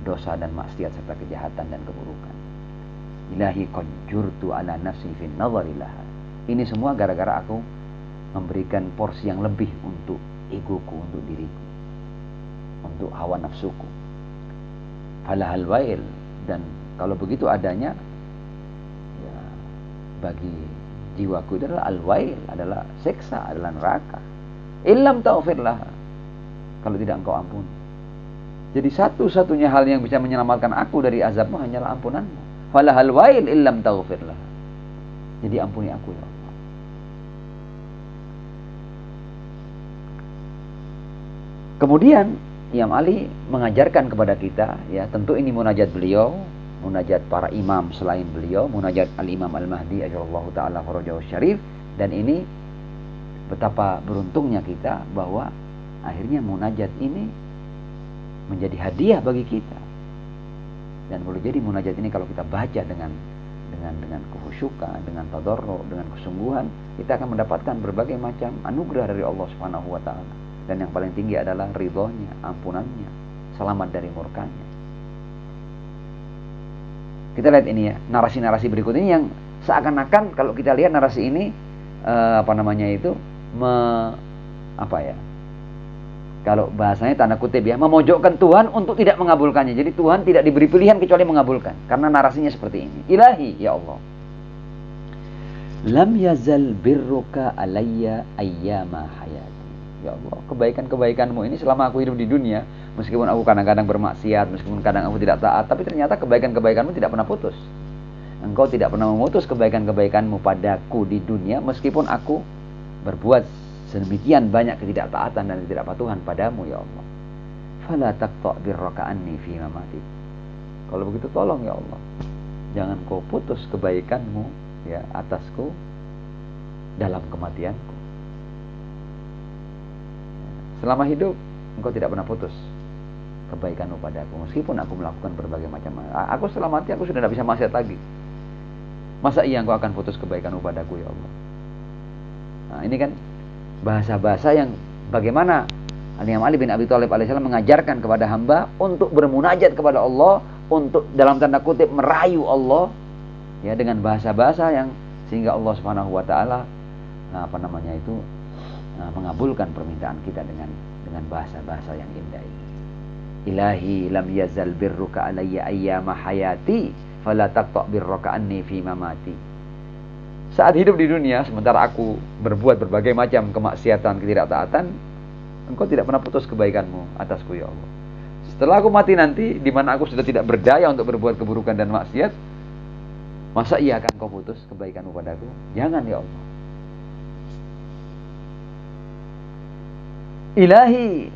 dosa dan maksiat serta kejahatan dan keburukan. Ilahi qad jurtu ala nafsi fin nadhari laha. Ini semua gara-gara aku memberikan porsi yang lebih untuk egoku, untuk diriku, untuk hawa nafsuku. Falahal wail, dan kalau begitu adanya, ya, bagi jiwaku itu adalah al-wail, adalah siksa, adalah neraka. Illam taghfir laha, kalau tidak engkau ampun. Jadi satu-satunya hal yang bisa menyelamatkan aku dari azabmu hanyalah ampunanmu. Falahal wail illam taghfir laha. Jadi ampuni aku, ya Allah. Kemudian Imam Ali mengajarkan kepada kita, ya, tentu ini munajat beliau, munajat para imam selain beliau, munajat Al-Imam Al-Mahdi ajallahu ta'ala farajahu syarif, dan ini betapa beruntungnya kita bahwa akhirnya munajat ini menjadi hadiah bagi kita. Dan boleh jadi munajat ini kalau kita baca dengan kekhusyukan, dengan tadarru', dengan kesungguhan, kita akan mendapatkan berbagai macam anugerah dari Allah Subhanahu wa taala. Dan yang paling tinggi adalah ridhonya, ampunannya, selamat dari murkanya. Kita lihat ini, ya, narasi-narasi berikut ini yang seakan-akan kalau kita lihat narasi ini kalau bahasanya tanda kutip, ya, memojokkan Tuhan untuk tidak mengabulkannya. Jadi Tuhan tidak diberi pilihan kecuali mengabulkan, karena narasinya seperti ini. Ilahi, ya Allah, lam yazal birruka alayya ayyama hayati. Ya Allah, kebaikan-kebaikanmu ini selama aku hidup di dunia, meskipun aku kadang-kadang bermaksiat, meskipun kadang aku tidak taat, tapi ternyata kebaikan-kebaikanmu tidak pernah putus. Engkau tidak pernah memutus kebaikan-kebaikanmu padaku di dunia, meskipun aku berbuat sedemikian banyak ketidaktaatan dan ketidakpatuhan padamu, ya Allah. Fala taqta' birraka anni fi mamati. Kalau begitu tolong, ya Allah, jangan kau putus kebaikanmu, ya, atasku dalam kematianku. Selama hidup engkau tidak pernah putus kebaikanmu padaku, meskipun aku melakukan berbagai macam. Aku setelah mati aku sudah tidak bisa maksiat lagi. Masa iya engkau akan putus kebaikanmu padaku, ya Allah? Nah, ini kan bahasa-bahasa yang bagaimana Imam Ali bin Abi Thalib alaihissalam mengajarkan kepada hamba untuk bermunajat kepada Allah, untuk dalam tanda kutip merayu Allah, ya, dengan bahasa-bahasa yang sehingga Allah Subhanahu wa taala mengabulkan permintaan kita dengan bahasa-bahasa yang indah ini. Ilahi lam yazal birruka alayya ayyama hayati fala taqta' birruka anni fi mamati. Saat hidup di dunia, sementara aku berbuat berbagai macam kemaksiatan, ketidaktaatan, engkau tidak pernah putus kebaikanmu atasku, ya Allah. Setelah aku mati nanti, di mana aku sudah tidak berdaya untuk berbuat keburukan dan maksiat, masa iya akan kau putus kebaikanmu padaku? Jangan, ya Allah. Ilahi,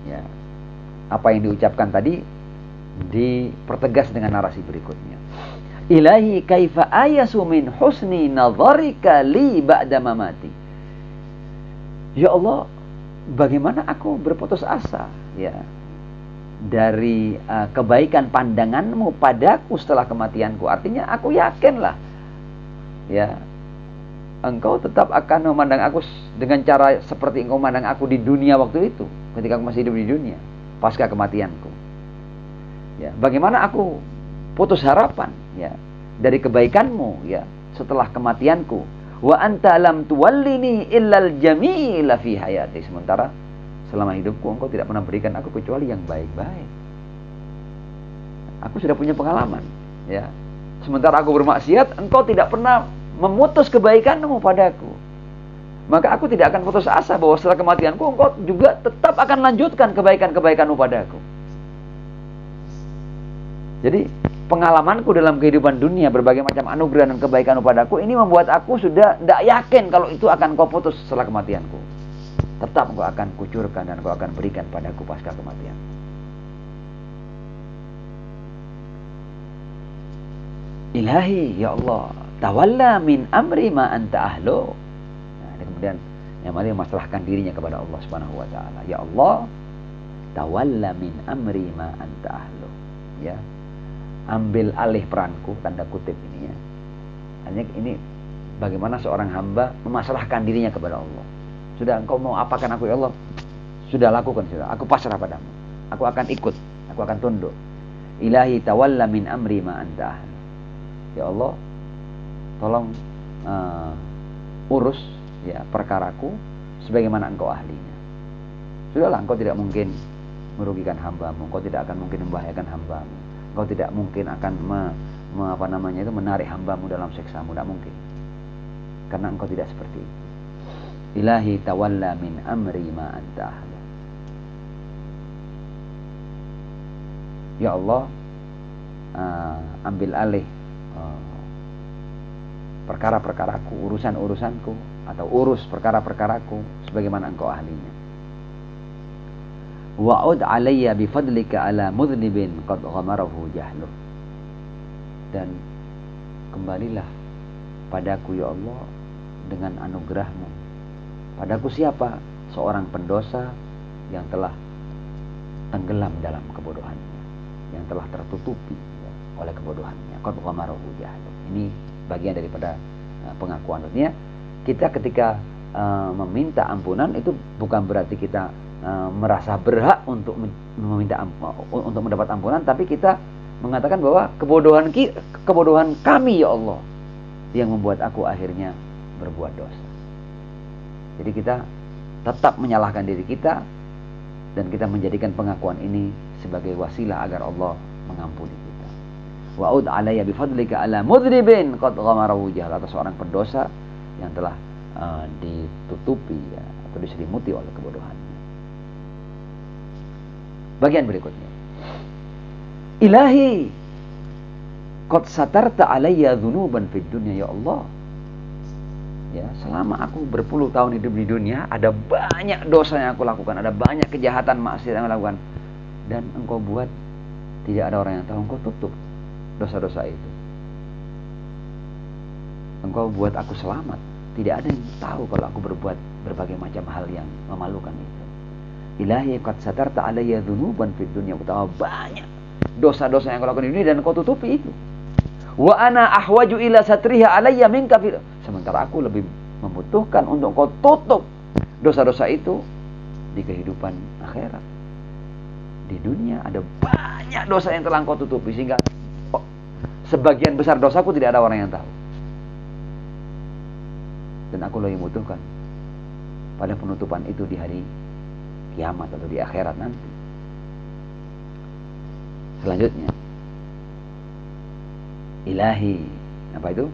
ya, apa yang diucapkan tadi dipertegas dengan narasi berikutnya. Ilahi kaifa ayasu min husni nadharika li ba'da mamati. Ya Allah, bagaimana aku berputus asa, ya, dari kebaikan pandanganmu padaku setelah kematianku. Artinya aku yakinlah, ya, engkau tetap akan memandang aku dengan cara seperti engkau memandang aku di dunia waktu itu, ketika aku masih hidup di dunia, pasca kematianku. Ya, bagaimana aku putus harapan ya dari kebaikanmu ya setelah kematianku. Wa anta lam tuwallini illal jamila fi hayati. Sementara selama hidupku engkau tidak pernah berikan aku kecuali yang baik-baik. Aku sudah punya pengalaman ya. Sementara aku bermaksiat, engkau tidak pernah memutus kebaikanmu padaku. Maka aku tidak akan putus asa bahwa setelah kematianku engkau juga tetap akan lanjutkan kebaikan-kebaikanmu padaku. Jadi pengalamanku dalam kehidupan dunia, berbagai macam anugerah dan kebaikanmu padaku, ini membuat aku sudah tidak yakin kalau itu akan kau putus setelah kematianku. Tetap engkau akan kucurkan dan engkau akan berikan padaku pasca kematian. Ilahi, ya Allah, tawalla min amri ma anta ahlu. Nah, dan kemudian yang mari memasrahkan dirinya kepada Allah Subhanahu wa taala. Ya Allah, tawalla min amri ma anta ahlu. Ya. Ambil alih peranku, tanda kutip ini ya. Hanya ini bagaimana seorang hamba memasrahkan dirinya kepada Allah. Sudah engkau mau apakan aku ya Allah? Sudah lakukan, sudah. Aku pasrah padamu. Aku akan ikut, aku akan tunduk. Ilahi tawalla min amri ma anta ahlu. Ya Allah, tolong urus ya perkaraku sebagaimana engkau ahlinya. Sudahlah, engkau tidak mungkin merugikan hambamu, engkau tidak akan mungkin membahayakan hambamu, engkau tidak mungkin akan menarik hambamu dalam siksamu, tidak mungkin, karena engkau tidak seperti itu. Ilahi tawalla min amri ma anta ahlu. Ya Allah, ambil alih perkara-perkaraku, urusan-urusanku, atau urus perkara-perkaraku sebagaimana engkau ahlinya. Wa'ud alayya bifadlika ala mudhnibin qad ghamarahu jahluh. Dan kembalilah padaku ya Allah dengan anugerahmu. Padaku siapa? Seorang pendosa yang telah tenggelam dalam kebodohannya, yang telah tertutupi ya, oleh kebodohannya. Qad ghamarahu jahluh. Ini bagian daripada pengakuan. Artinya kita ketika meminta ampunan itu bukan berarti kita merasa berhak untuk untuk mendapat ampunan, tapi kita mengatakan bahwa kebodohan kami ya Allah yang membuat aku akhirnya berbuat dosa. Jadi kita tetap menyalahkan diri kita dan kita menjadikan pengakuan ini sebagai wasilah agar Allah mengampuni kita. Wa'ud alayya bifadlika ala mudhribin qad ghamarahu jahl, atas seorang pendosa yang telah ditutupi ya, atau diselimuti oleh kebodohannya. Bagian berikutnya. Ilahi qad satarta alayya dhunuban fid dunya, ya Allah. Ya, selama aku berpuluh tahun hidup di dunia, ada banyak dosa yang aku lakukan, ada banyak kejahatan maksiat yang aku lakukan, dan engkau buat tidak ada orang yang tahu, engkau tutup dosa-dosa itu. Engkau buat aku selamat, tidak ada yang tahu kalau aku berbuat berbagai macam hal yang memalukan itu. Ilahi qad satarta alayya dhunuban fid dunya, aku tahu banyak dosa-dosa yang kau lakukan di dunia dan kau tutupi itu. Wa ana ahwaju ila satriha alayya minka fil, sementara aku lebih membutuhkan untuk kau tutup dosa-dosa itu di kehidupan akhirat. Di dunia ada banyak dosa yang telah kau tutupi sehingga sebagian besar dosaku tidak ada orang yang tahu. Dan aku lebih membutuhkan pada penutupan itu di hari kiamat atau di akhirat nanti. Selanjutnya, ilahi, apa itu?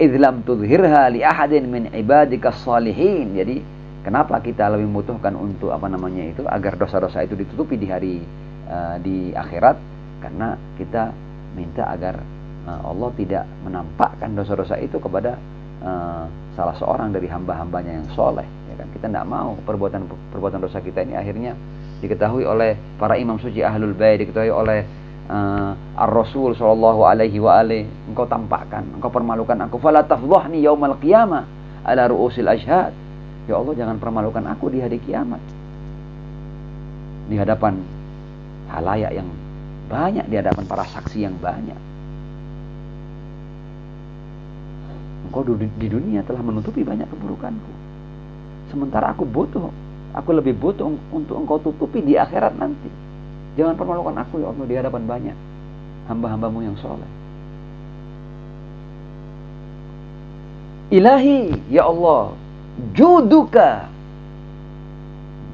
Idlam tudhirha li ahadin min ibadika salihin. Jadi kenapa kita lebih membutuhkan untuk agar dosa-dosa itu ditutupi di hari di akhirat? Karena kita minta agar Allah tidak menampakkan dosa-dosa itu kepada salah seorang dari hamba-hambanya yang soleh, ya kan? Kita tidak mau perbuatan dosa kita ini akhirnya diketahui oleh para imam suci ahlul bait, diketahui oleh ar-rasul sallallahu alaihi wa alihi. Engkau tampakkan, engkau permalukan aku. Fala tafdhahni yaumal qiyamah ala ru'usil ashhad. Ya Allah, jangan permalukan aku di hari kiamat, di hadapan halayak yang banyak, di hadapan para saksi yang banyak. engkau di dunia telah menutupi banyak keburukanku. Sementara aku lebih butuh untuk engkau tutupi di akhirat nanti. Jangan permalukan aku ya Allah di hadapan banyak hamba-hambamu yang soleh. Ilahi ya Allah, juduka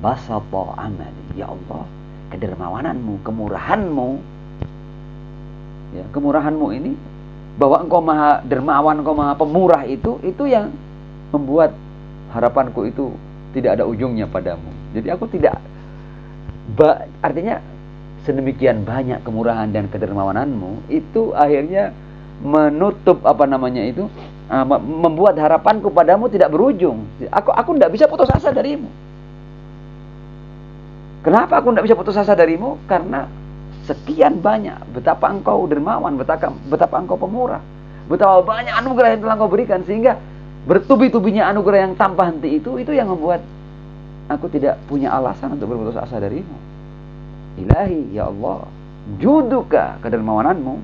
basata amali. Ya Allah, kedermawananmu, kemurahanmu, ya, kemurahanmu ini, bahwa engkau maha dermawan, engkau maha pemurah, itu yang membuat harapanku itu tidak ada ujungnya padamu. Jadi aku tidak, artinya sedemikian banyak kemurahan dan kedermawananmu itu akhirnya menutup membuat harapanku padamu tidak berujung. Aku tidak bisa putus asa darimu. Kenapa aku tidak bisa putus asa darimu? Karena sekian banyak betapa engkau dermawan, betapa engkau pemurah, betapa banyak anugerah yang telah engkau berikan, sehingga bertubi-tubinya anugerah yang tanpa henti itu yang membuat aku tidak punya alasan untuk berputus asa darimu. Ilahi ya Allah, juduka, kedermawananmu,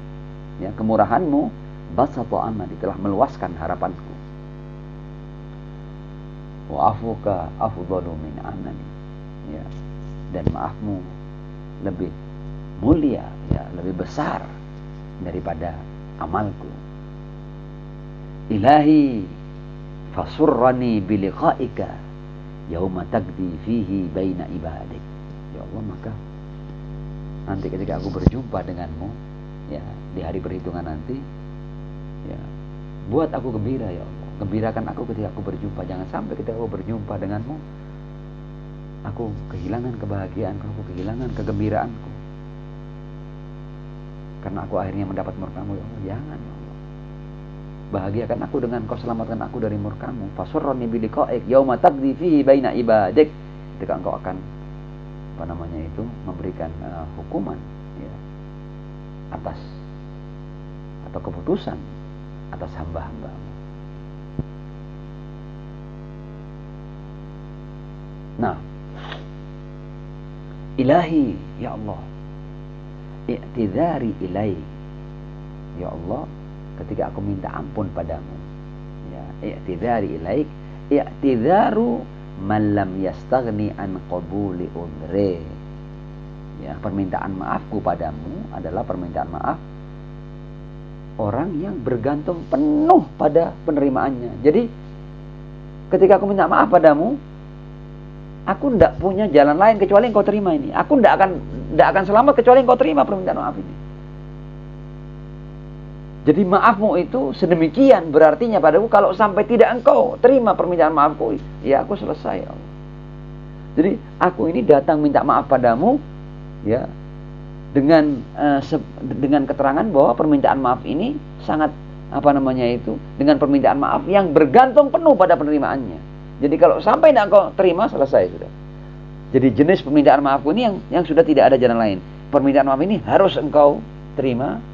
ya, kemurahanmu, basata amali, telah meluaskan harapanku. Wa afuka afdalu min amali, ya, dan maafmu lebih mulia, ya, lebih besar daripada amalku. Ilahi fasurrani biliqaika yauma taqdi fihi baina ibadik. Ya Allah, maka nanti ketika aku berjumpa denganmu, ya, di hari perhitungan nanti, ya, buat aku gembira ya Allah. Gembirakan aku ketika aku berjumpa. Jangan sampai ketika aku berjumpa denganmu aku kehilangan kebahagiaanku, aku kehilangan kegembiraanku, karena aku akhirnya mendapat murkamu ya Allah. Jangan ya Allah. Bahagiakan aku dengan kau selamatkan aku dari murkamu. Fasurrani biliqaik yauma taqdi fihi baina ibadik. Ketika engkau akan memberikan hukuman, ya, atas atau keputusan atas hamba-hambamu. Nah, ilahi ya Allah, i'tidhari ilaih ya Allah, ketika aku minta ampun padamu, ya, i'tidhari ilaik, i'tidharu man lam yastaghni an qabuli udhri. Ya, permintaan maafku padamu adalah permintaan maaf orang yang bergantung penuh pada penerimaannya. Jadi ketika aku minta maaf padamu, aku tidak punya jalan lain kecuali engkau terima ini. Aku tidak akan selamat kecuali engkau terima permintaan maaf ini. Jadi maafmu itu sedemikian berartinya padaku, kalau sampai tidak engkau terima permintaan maafku, ya aku selesai ya Allah. Jadi aku ini datang minta maaf padamu, ya, dengan keterangan bahwa permintaan maaf ini sangat dengan permintaan maaf yang bergantung penuh pada penerimaannya. Jadi kalau sampai tidak engkau terima, selesai sudah. Jadi jenis permintaan maafku ini yang sudah tidak ada jalan lain. Permintaan maaf ini harus engkau terima.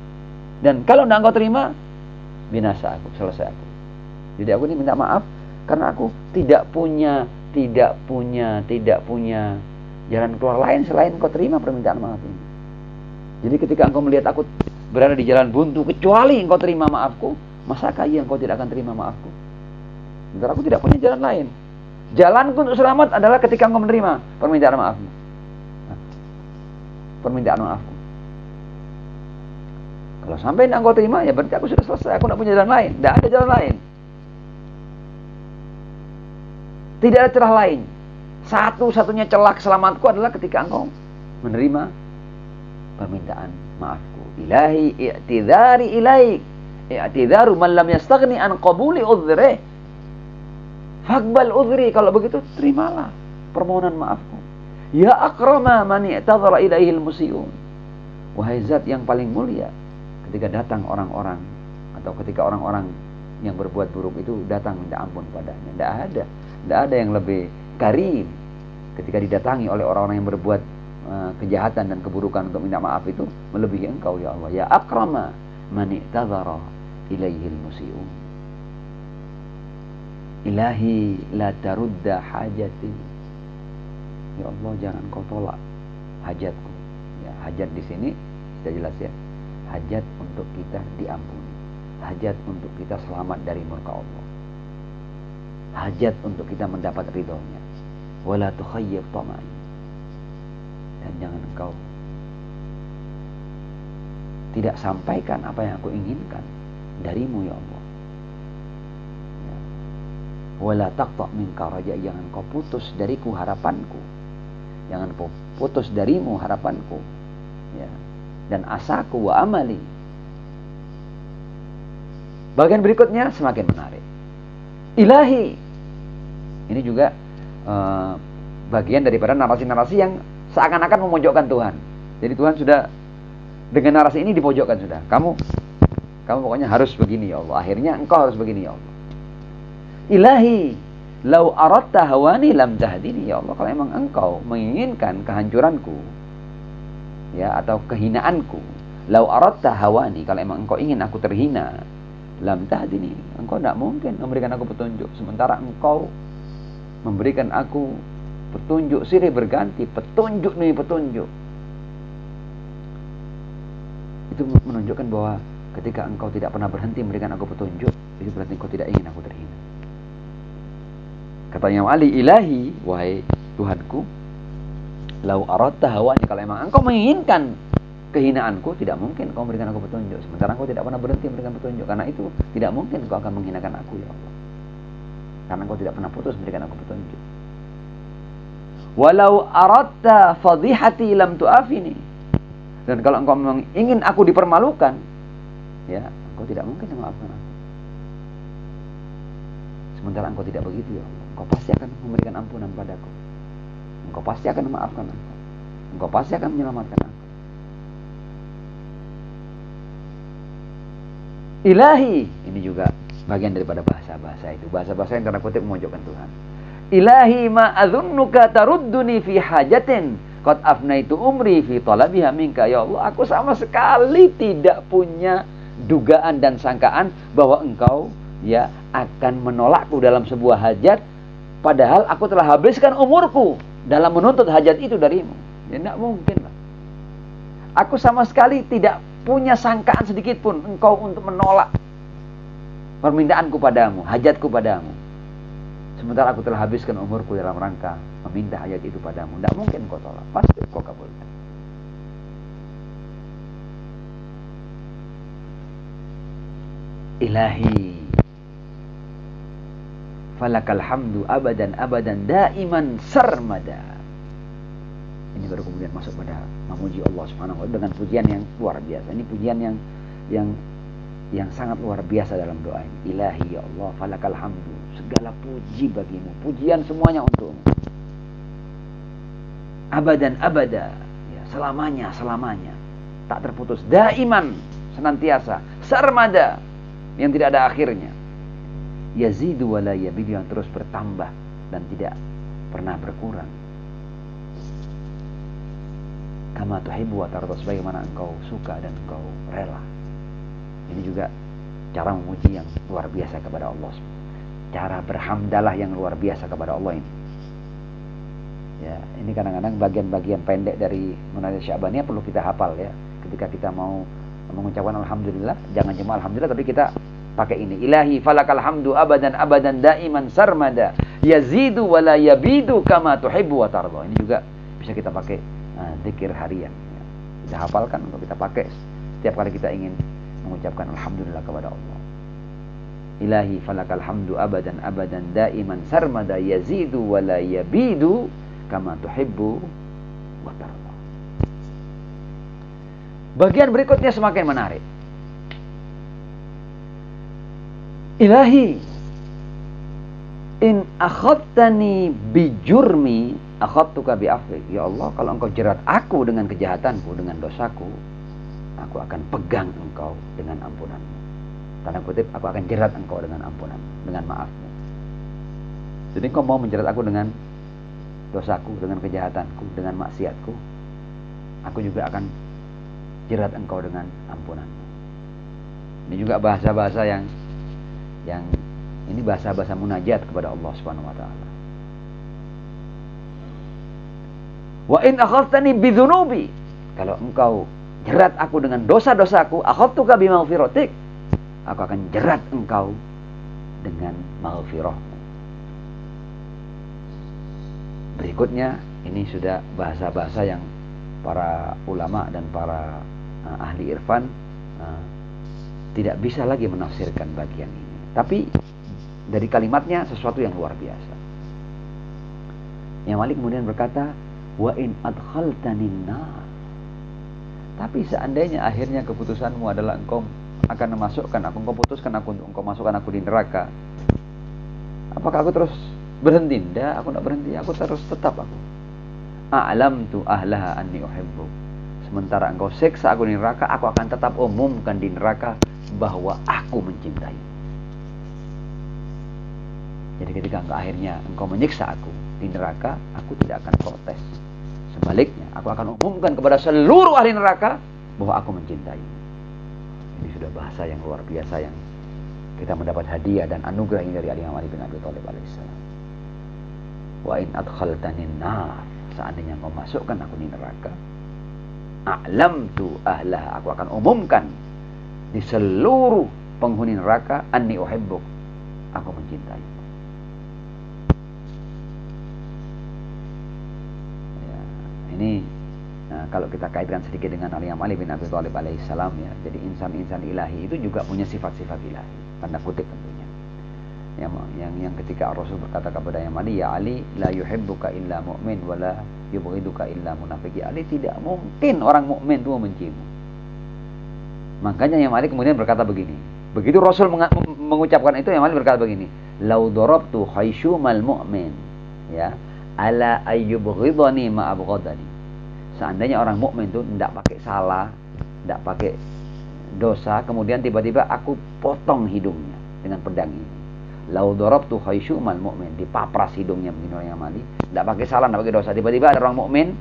Dan kalau tidak engkau terima, binasa aku, selesai aku. Jadi aku ini minta maaf karena aku tidak punya jalan keluar lain selain engkau terima permintaan maaf ini. Jadi ketika engkau melihat aku berada di jalan buntu, kecuali engkau terima maafku, masakah iya engkau tidak akan terima maafku? Sementara aku tidak punya jalan lain. Jalanku untuk selamat adalah ketika engkau menerima permintaan maafmu. Permintaan maafku. Kalau sampai tidak engkau terima, ya berarti aku sudah selesai. Aku tidak punya jalan lain. Tidak ada jalan lain. Tidak ada celah lain. Satu-satunya celah keselamatku adalah ketika engkau menerima permintaan maafku. Ilahi i'tidhari ilaik, i'tidharu man lam yastaghni an qabuli udhri, faqbal udhri. Kalau begitu terimalah permohonan maafku. Ya akrama man i'tadhara ilaihil musiun. Wahai zat yang paling mulia, ketika datang orang-orang atau ketika orang-orang yang berbuat buruk itu datang minta ampun padanya, tidak ada yang lebih karim ketika didatangi oleh orang-orang yang berbuat kejahatan dan keburukan untuk minta maaf itu melebihi engkau ya Allah. Ya akrama man i'tadhara ilaihil musiun. Ilahi la tarudda hajati. Ya Allah, jangan kau tolak hajatku. Ya, hajat di sini sudah jelas ya. Hajat untuk kita diampuni. hajat untuk kita selamat dari murka Allah, hajat untuk kita mendapat ridhonya. Wala tukhayyir tamai, dan jangan engkau tidak sampaikan apa yang aku inginkan darimu ya Allah. Ya. Wala taqta' minka raja, jangan kau putus dariku harapanku, jangan kau putus darimu harapanku, ya, dan asaku wa amali. Bagian berikutnya semakin menarik. Ilahi, ini juga bagian daripada narasi-narasi yang seakan-akan memojokkan Tuhan. Jadi Tuhan sudah dengan narasi ini dipojokkan sudah. Kamu pokoknya harus begini ya Allah. Akhirnya engkau harus begini ya Allah. Ilahi, lau aradta hawani lam tahdini ya Allah. Kalau memang engkau menginginkan kehancuranku, ya, atau kehinaanku, lau aradta hawani, kalau memang engkau ingin aku terhina, lam tahdini, engkau tidak mungkin memberikan aku petunjuk. Sementara engkau memberikan aku petunjuk silih berganti, petunjuk demi petunjuk. Itu menunjukkan bahwa ketika engkau tidak pernah berhenti memberikan aku petunjuk, itu berarti engkau tidak ingin aku terhina. Katanya Ali, ilahi, wahai Tuhanku, lau aradta hawani, kalau memang engkau menginginkan kehinaanku, tidak mungkin kau memberikan aku petunjuk. Sementara engkau tidak pernah berhenti memberikan petunjuk. Karena itu tidak mungkin kau akan menghinakan aku ya Allah, karena engkau tidak pernah putus memberikan aku petunjuk. Walau aradta fadhihati lam tu'afini, dan kalau engkau memang ingin aku dipermalukan, ya, engkau tidak mungkin memaafkan aku. Sementara engkau tidak begitu ya Allah, engkau pasti akan memberikan ampunan padaku, engkau pasti akan memaafkan aku, engkau pasti akan menyelamatkan aku. Ilahi, ini juga bagian daripada bahasa-bahasa itu, bahasa-bahasa yang tanda kutip memojokkan Tuhan. Ilahi ma adhunnuka tarudduni fi hajatin qad afnaitu umri fi talabiha minka. Ya Allah, aku sama sekali tidak punya dugaan dan sangkaan bahwa engkau, ya, akan menolakku dalam sebuah hajat, padahal aku telah habiskan umurku dalam menuntut hajat itu darimu. Ya, tidak mungkin lah. Aku sama sekali tidak punya sangkaan sedikit pun engkau untuk menolak permintaanku padamu, hajatku padamu. Sementara aku telah habiskan umurku dalam rangka meminta hajat itu padamu. Tidak mungkin kau tolak, pasti kau kabulkan. Ilahi, falakal hamdu abadan abadan daiman sarmada. Ini baru kemudian masuk pada memuji Allah Subhanahu wa taala dengan pujian yang luar biasa. Ini pujian yang sangat luar biasa dalam doa ini. Ilahi ya Allah, falakal hamdu, segala puji bagimu, pujian semuanya untukmu. Abadan abada, ya, selamanya selamanya, tak terputus, daiman, senantiasa, sarmada, yang tidak ada akhirnya, yazidu wala yabidu, yang terus bertambah dan tidak pernah berkurang. Kama tuhibbu wa tarda, sebagaimana engkau suka dan engkau rela. Ini juga cara memuji yang luar biasa kepada Allah. Cara berhamdalah yang luar biasa kepada Allah ini. Ya, ini kadang-kadang bagian-bagian pendek dari Munajat Sya'baniyah perlu kita hafal ya. Ketika kita mau mengucapkan alhamdulillah, jangan cuma alhamdulillah, tapi kita pakai ini. Ilahi falakal hamdu abadan abadan daiman sarmada, yazidu wala yabidu kama tuhibbu wa tarda. Ini juga bisa kita pakai zikir harian. Ya. Kita hafalkan untuk kita pakai setiap kali kita ingin mengucapkan alhamdulillah kepada Allah. Ilahi falakal hamdu abadan abadan daiman sarmada, yazidu wala yabidu kama tuhibbu wa tarda. Bagian berikutnya semakin menarik. Ilahi, in akhadtani bijurmi akhadtuka bi'afwik. Ya Allah, kalau engkau jerat aku dengan kejahatanku, dengan dosaku, aku akan pegang engkau dengan ampunanmu. Tanda kutip, aku akan jerat engkau dengan ampunan, dengan maafmu. Jadi engkau mau menjerat aku dengan dosaku, dengan kejahatanku, dengan maksiatku, aku juga akan jerat engkau dengan ampunanmu. Ini juga bahasa-bahasa yang ini bahasa-bahasa munajat kepada Allah Subhanahu wa taala. Wa in akhadtani bidzunubi, kalau engkau jerat aku dengan dosa-dosaku, akhadtuka bimaghfiratik, aku akan jerat engkau dengan maghfirahmu. Berikutnya, ini sudah bahasa-bahasa yang para ulama dan para ahli irfan tidak bisa lagi menafsirkan bagian ini. Tapi dari kalimatnya sesuatu yang luar biasa. Yang Malik kemudian berkata, wa in adkhaltanin nar. Tapi seandainya akhirnya keputusanmu adalah engkau akan memasukkan aku, engkau putuskan aku untuk engkau masukkan aku di neraka, apakah aku terus berhenti? Tidak, aku tidak berhenti, aku terus tetap aku. A'lamtu ahlaha anni uhibbu. Sementara engkau seksa aku di neraka, aku akan tetap umumkan di neraka bahwa aku mencintai. Jadi ketika engkau akhirnya engkau menyiksa aku di neraka, aku tidak akan protes. Sebaliknya, aku akan umumkan kepada seluruh ahli neraka bahwa aku mencintai. Ini sudah bahasa yang luar biasa yang kita mendapat hadiah dan anugerah ini dari Imam Ali bin Abi Thalib alaihissalam. Wa in adkhaltanin nar, seandainya engkau masukkan aku di neraka, a'lamtu ahlah, aku akan umumkan di seluruh penghuni neraka anni uhibbuk, aku mencintai. Ini kalau kita kaitkan sedikit dengan Imam Ali bin Abi Thalib alaihissalam ya, jadi insan-insan ilahi itu juga punya sifat-sifat ilahi, tanda kutip tentunya. Yang ketika Rasul berkata kepada Imam Ali, ya Ali, la yuhibbuka illa mu'min wa la yubghiduka illa munafiq. Ya Ali, tidak mungkin orang mukmin itu membencimu. Makanya Imam Ali kemudian berkata begini. Begitu Rasul mengucapkan itu, Imam Ali berkata begini, lau darabtu khaysyumal mu'min ya ala ayyubghidani ma abghadani. Seandainya orang mukmin itu tidak pakai salah, tidak pakai dosa, kemudian tiba-tiba aku potong hidungnya dengan pedang ini. Lau darabtu khaysyumal mu'min, dipapras hidungnya begini orang yang mati, tidak pakai salah, tidak pakai dosa. Tiba-tiba ada orang mukmin,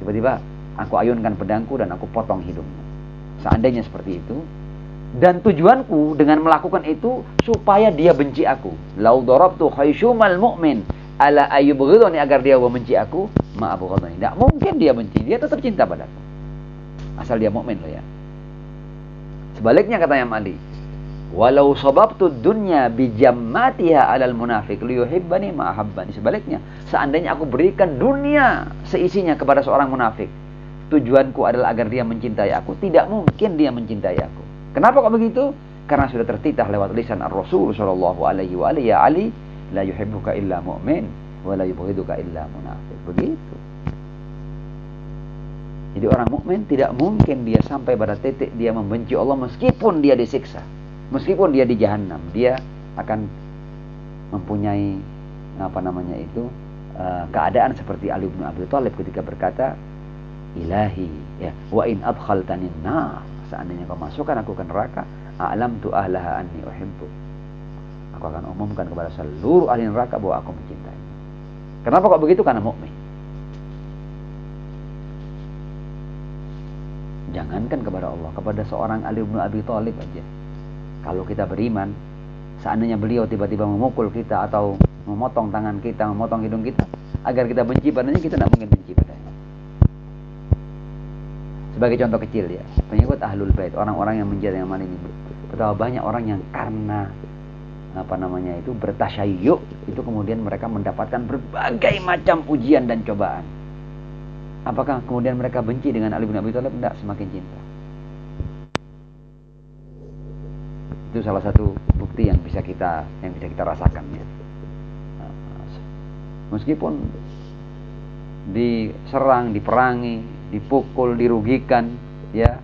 tiba-tiba aku ayunkan pedangku dan aku potong hidungnya. Seandainya seperti itu, dan tujuanku dengan melakukan itu supaya dia benci aku. Lau darabtu khaysyumal mu'min ala ayyubghidani, agar dia membenci aku, ma abghadani. Tidak mungkin dia benci, dia tetap cinta padaku. Asal dia mukmin loh ya. Sebaliknya kata Imam Ali, walau sababtu dunya bijammatiha alal munafiq liyuhibbani ma ahabbani. Sebaliknya, seandainya aku berikan dunia seisinya kepada seorang munafik, tujuanku adalah agar dia mencintai aku, tidak mungkin dia mencintai aku. Kenapa kok begitu? Karena sudah tertitah lewat lisan Ar-Rasul sallallahu alaihi wa alihi, ya Ali, la yuhibbuka illa mu'min wa la yubghiduka illa munafiq. Begitu. Jadi orang mukmin tidak mungkin dia sampai pada titik dia membenci Allah meskipun dia disiksa, meskipun dia di jahanam, dia akan mempunyai keadaan seperti Ali bin Abi Thalib ketika berkata, ilahi ya wa in adkhaltanin nar, seandainya kau masukkan aku ke neraka, a'lamtu ahlaha anni uhibbu, aku akan umumkan kepada seluruh ahli neraka bahwa aku mencintai. Kenapa kok begitu? Karena mukmin. Jangankan kepada Allah, kepada seorang Ali bin Abi Thalib aja, kalau kita beriman, seandainya beliau tiba-tiba memukul kita atau memotong tangan kita, memotong hidung kita, agar kita benci padanya, kita tidak mungkin benci padanya. Sebagai contoh kecil ya, pengikut Ahlul Bait, orang-orang yang mencintai yang ini, betapa banyak orang yang karena bertasyayyu, itu kemudian mereka mendapatkan berbagai macam ujian dan cobaan. Apakah kemudian mereka benci dengan Ali bin Abi Thalib? Tidak, semakin cinta. Itu salah satu bukti yang bisa kita rasakan ya. Meskipun diserang, diperangi, dipukul, dirugikan ya,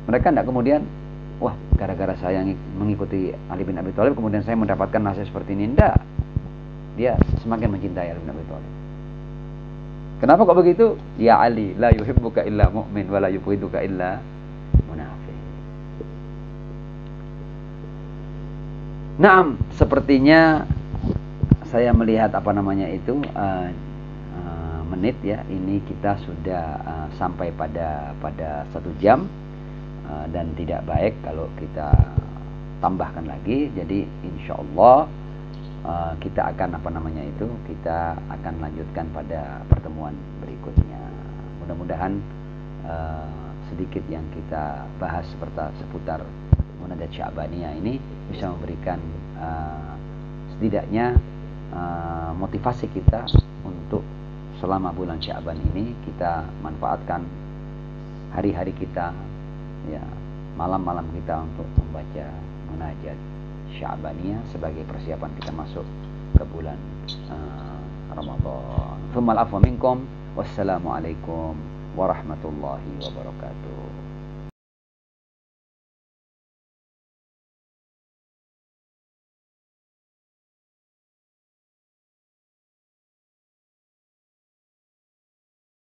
mereka tidak kemudian, wah, gara-gara saya mengikuti Ali bin Abi Thalib kemudian saya mendapatkan nasib seperti ini. Tidak. Dia semakin mencintai Ali bin Abi Thalib. Kenapa kok begitu? Ya Ali, la yuhibbuka illa mu'min wa la yubghiduka illa munafiq. Naam, sepertinya saya melihat menit ya. Ini kita sudah sampai pada 1 jam. Dan tidak baik kalau kita tambahkan lagi. Jadi insyaallah kita akan kita akan lanjutkan pada pertemuan berikutnya. Mudah-mudahan sedikit yang kita bahas seputar Munajat Sya'baniyah ini bisa memberikan setidaknya motivasi kita untuk selama bulan Sya'ban ini kita manfaatkan hari-hari kita, ya, malam-malam kita untuk membaca Munajat Sya'baniyah sebagai persiapan kita masuk ke bulan Ramadan. Tsummal afwa minkum. Wassalamualaikum warahmatullahi wabarakatuh.